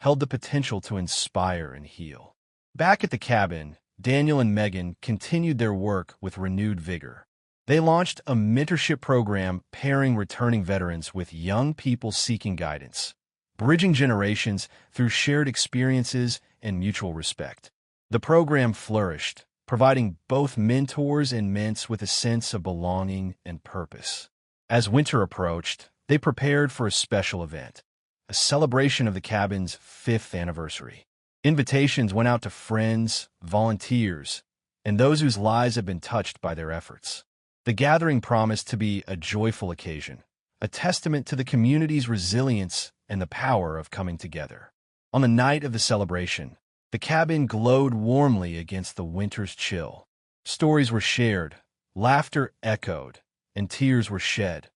held the potential to inspire and heal. Back at the cabin, Daniel and Megan continued their work with renewed vigor. They launched a mentorship program pairing returning veterans with young people seeking guidance, bridging generations through shared experiences and mutual respect. The program flourished, providing both mentors and ments with a sense of belonging and purpose. As winter approached, they prepared for a special event, a celebration of the cabin's 5th anniversary. Invitations went out to friends, volunteers, and those whose lives had been touched by their efforts. The gathering promised to be a joyful occasion, a testament to the community's resilience and the power of coming together. On the night of the celebration, the cabin glowed warmly against the winter's chill. Stories were shared, laughter echoed, and tears were shed,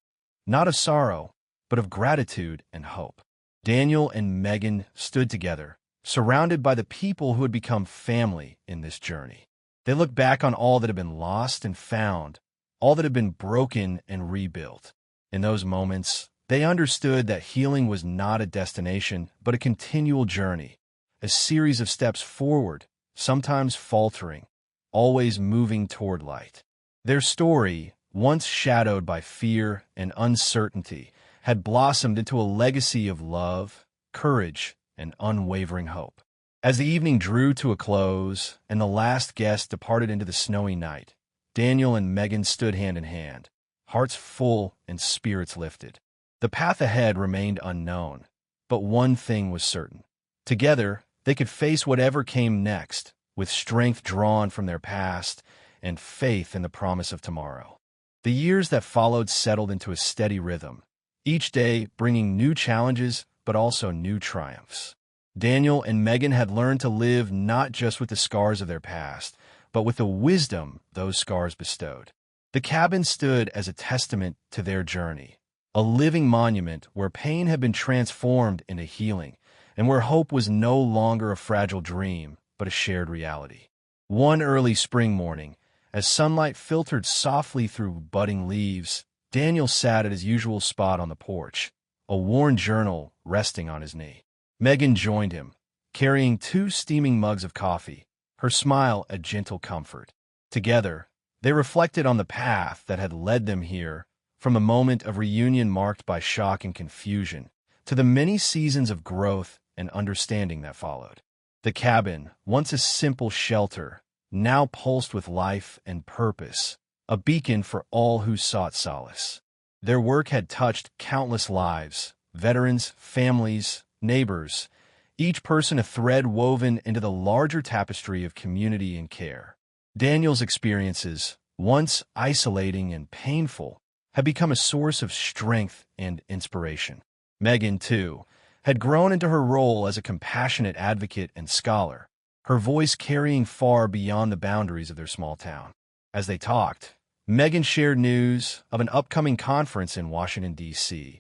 not of sorrow, but of gratitude and hope. Daniel and Megan stood together, surrounded by the people who had become family in this journey. They looked back on all that had been lost and found, all that had been broken and rebuilt. In those moments, they understood that healing was not a destination, but a continual journey, a series of steps forward, sometimes faltering, always moving toward light. Their story, once shadowed by fear and uncertainty, had blossomed into a legacy of love, courage, and unwavering hope. As the evening drew to a close and the last guest departed into the snowy night, Daniel and Megan stood hand in hand, hearts full and spirits lifted. The path ahead remained unknown, but one thing was certain. Together, they could face whatever came next, with strength drawn from their past and faith in the promise of tomorrow. The years that followed settled into a steady rhythm, each day bringing new challenges but also new triumphs. Daniel and Megan had learned to live not just with the scars of their past, but with the wisdom those scars bestowed. The cabin stood as a testament to their journey, a living monument where pain had been transformed into healing, and where hope was no longer a fragile dream, but a shared reality. One early spring morning, as sunlight filtered softly through budding leaves, Daniel sat at his usual spot on the porch, a worn journal resting on his knee. Megan joined him, carrying 2 steaming mugs of coffee, her smile a gentle comfort. Together, they reflected on the path that had led them here, from a moment of reunion marked by shock and confusion, to the many seasons of growth and understanding that followed. The cabin, once a simple shelter, now pulsed with life and purpose, a beacon for all who sought solace. Their work had touched countless lives, veterans, families, neighbors, each person a thread woven into the larger tapestry of community and care. Daniel's experiences, once isolating and painful, had become a source of strength and inspiration. Megan, too, had grown into her role as a compassionate advocate and scholar, her voice carrying far beyond the boundaries of their small town. As they talked, Megan shared news of an upcoming conference in Washington, D.C.,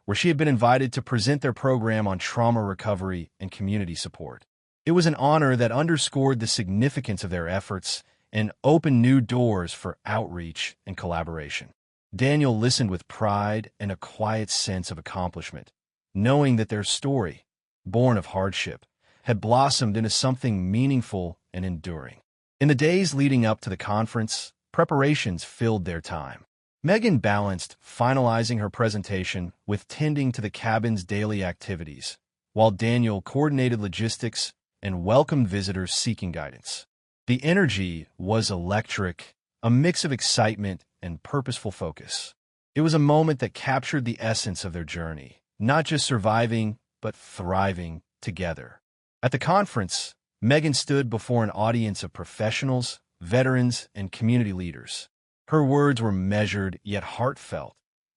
where she had been invited to present their program on trauma recovery and community support. It was an honor that underscored the significance of their efforts and opened new doors for outreach and collaboration. Daniel listened with pride and a quiet sense of accomplishment, knowing that their story, born of hardship, had blossomed into something meaningful and enduring. In the days leading up to the conference, preparations filled their time. Megan balanced finalizing her presentation with tending to the cabin's daily activities, while Daniel coordinated logistics and welcomed visitors seeking guidance. The energy was electric, a mix of excitement and purposeful focus. It was a moment that captured the essence of their journey, not just surviving, but thriving together. At the conference, Megan stood before an audience of professionals, veterans, and community leaders. Her words were measured yet heartfelt,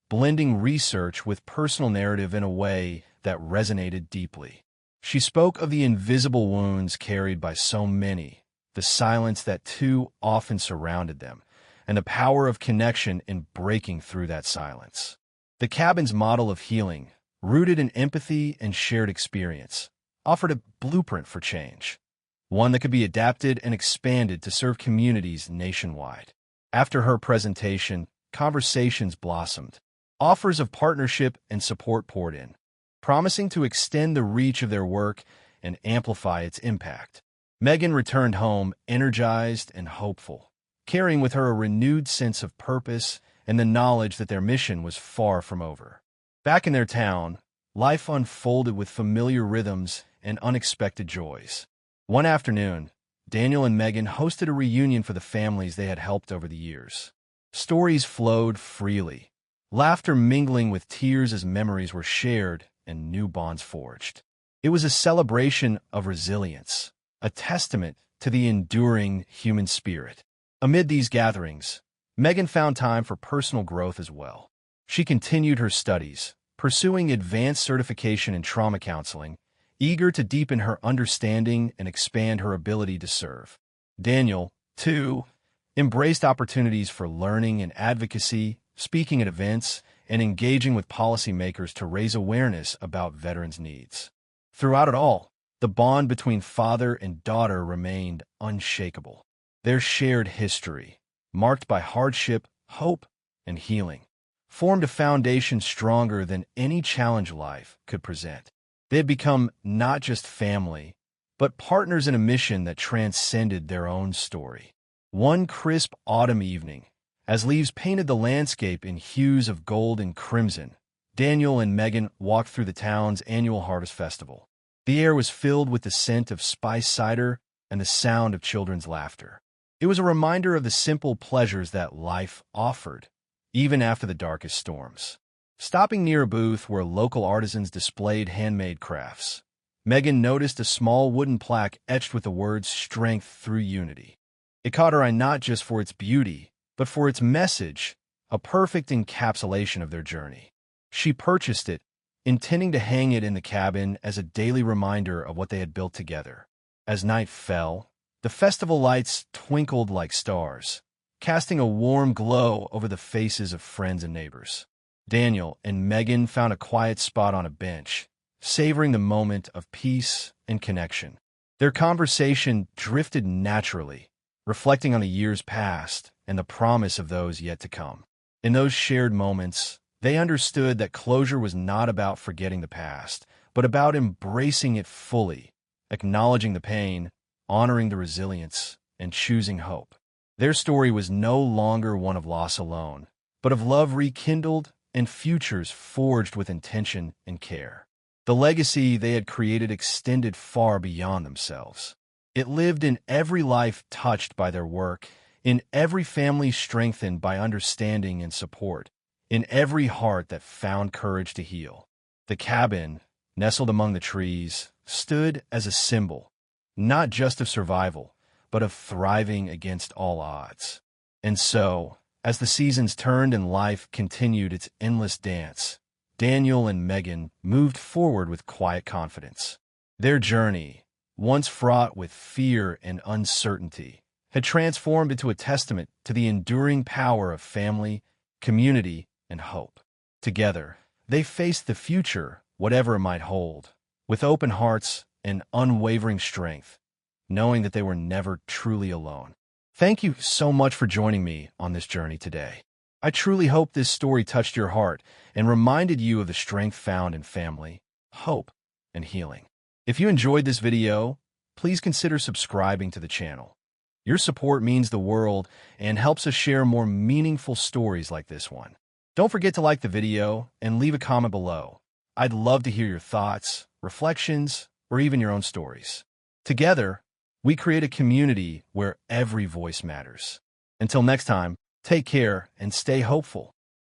blending research with personal narrative in a way that resonated deeply. She spoke of the invisible wounds carried by so many, the silence that too often surrounded them, and the power of connection in breaking through that silence. The cabin's model of healing, rooted in empathy and shared experience, offered a blueprint for change, one that could be adapted and expanded to serve communities nationwide. After her presentation, conversations blossomed. Offers of partnership and support poured in, promising to extend the reach of their work and amplify its impact. Megan returned home energized and hopeful, carrying with her a renewed sense of purpose and the knowledge that their mission was far from over. Back in their town, life unfolded with familiar rhythms and unexpected joys. One afternoon, Daniel and Megan hosted a reunion for the families they had helped over the years. Stories flowed freely, laughter mingling with tears as memories were shared and new bonds forged. It was a celebration of resilience, a testament to the enduring human spirit. Amid these gatherings, Megan found time for personal growth as well. She continued her studies, pursuing advanced certification in trauma counseling, eager to deepen her understanding and expand her ability to serve. Daniel, too, embraced opportunities for learning and advocacy, speaking at events, and engaging with policymakers to raise awareness about veterans' needs. Throughout it all, the bond between father and daughter remained unshakable. Their shared history, marked by hardship, hope, and healing, formed a foundation stronger than any challenge life could present. They had become not just family, but partners in a mission that transcended their own story. One crisp autumn evening, as leaves painted the landscape in hues of gold and crimson, Daniel and Megan walked through the town's annual harvest festival. The air was filled with the scent of spiced cider and the sound of children's laughter. It was a reminder of the simple pleasures that life offered, even after the darkest storms. Stopping near a booth where local artisans displayed handmade crafts, Megan noticed a small wooden plaque etched with the words "Strength through Unity." It caught her eye not just for its beauty, but for its message, a perfect encapsulation of their journey. She purchased it, intending to hang it in the cabin as a daily reminder of what they had built together. As night fell, the festival lights twinkled like stars, casting a warm glow over the faces of friends and neighbors. Daniel and Megan found a quiet spot on a bench, savoring the moment of peace and connection. Their conversation drifted naturally, reflecting on the years past and the promise of those yet to come. In those shared moments, they understood that closure was not about forgetting the past, but about embracing it fully, acknowledging the pain, honoring the resilience, and choosing hope. Their story was no longer one of loss alone, but of love rekindled and futures forged with intention and care. The legacy they had created extended far beyond themselves. It lived in every life touched by their work, in every family strengthened by understanding and support, in every heart that found courage to heal. The cabin, nestled among the trees, stood as a symbol, not just of survival, but of thriving against all odds. And so, as the seasons turned and life continued its endless dance, Daniel and Megan moved forward with quiet confidence. Their journey, once fraught with fear and uncertainty, had transformed into a testament to the enduring power of family, community, and hope. Together, they faced the future, whatever it might hold, with open hearts and unwavering strength, knowing that they were never truly alone. Thank you so much for joining me on this journey today. I truly hope this story touched your heart and reminded you of the strength found in family, hope, and healing. If you enjoyed this video, please consider subscribing to the channel. Your support means the world and helps us share more meaningful stories like this one. Don't forget to like the video and leave a comment below. I'd love to hear your thoughts, reflections, or even your own stories. Together, we create a community where every voice matters. Until next time, take care and stay hopeful.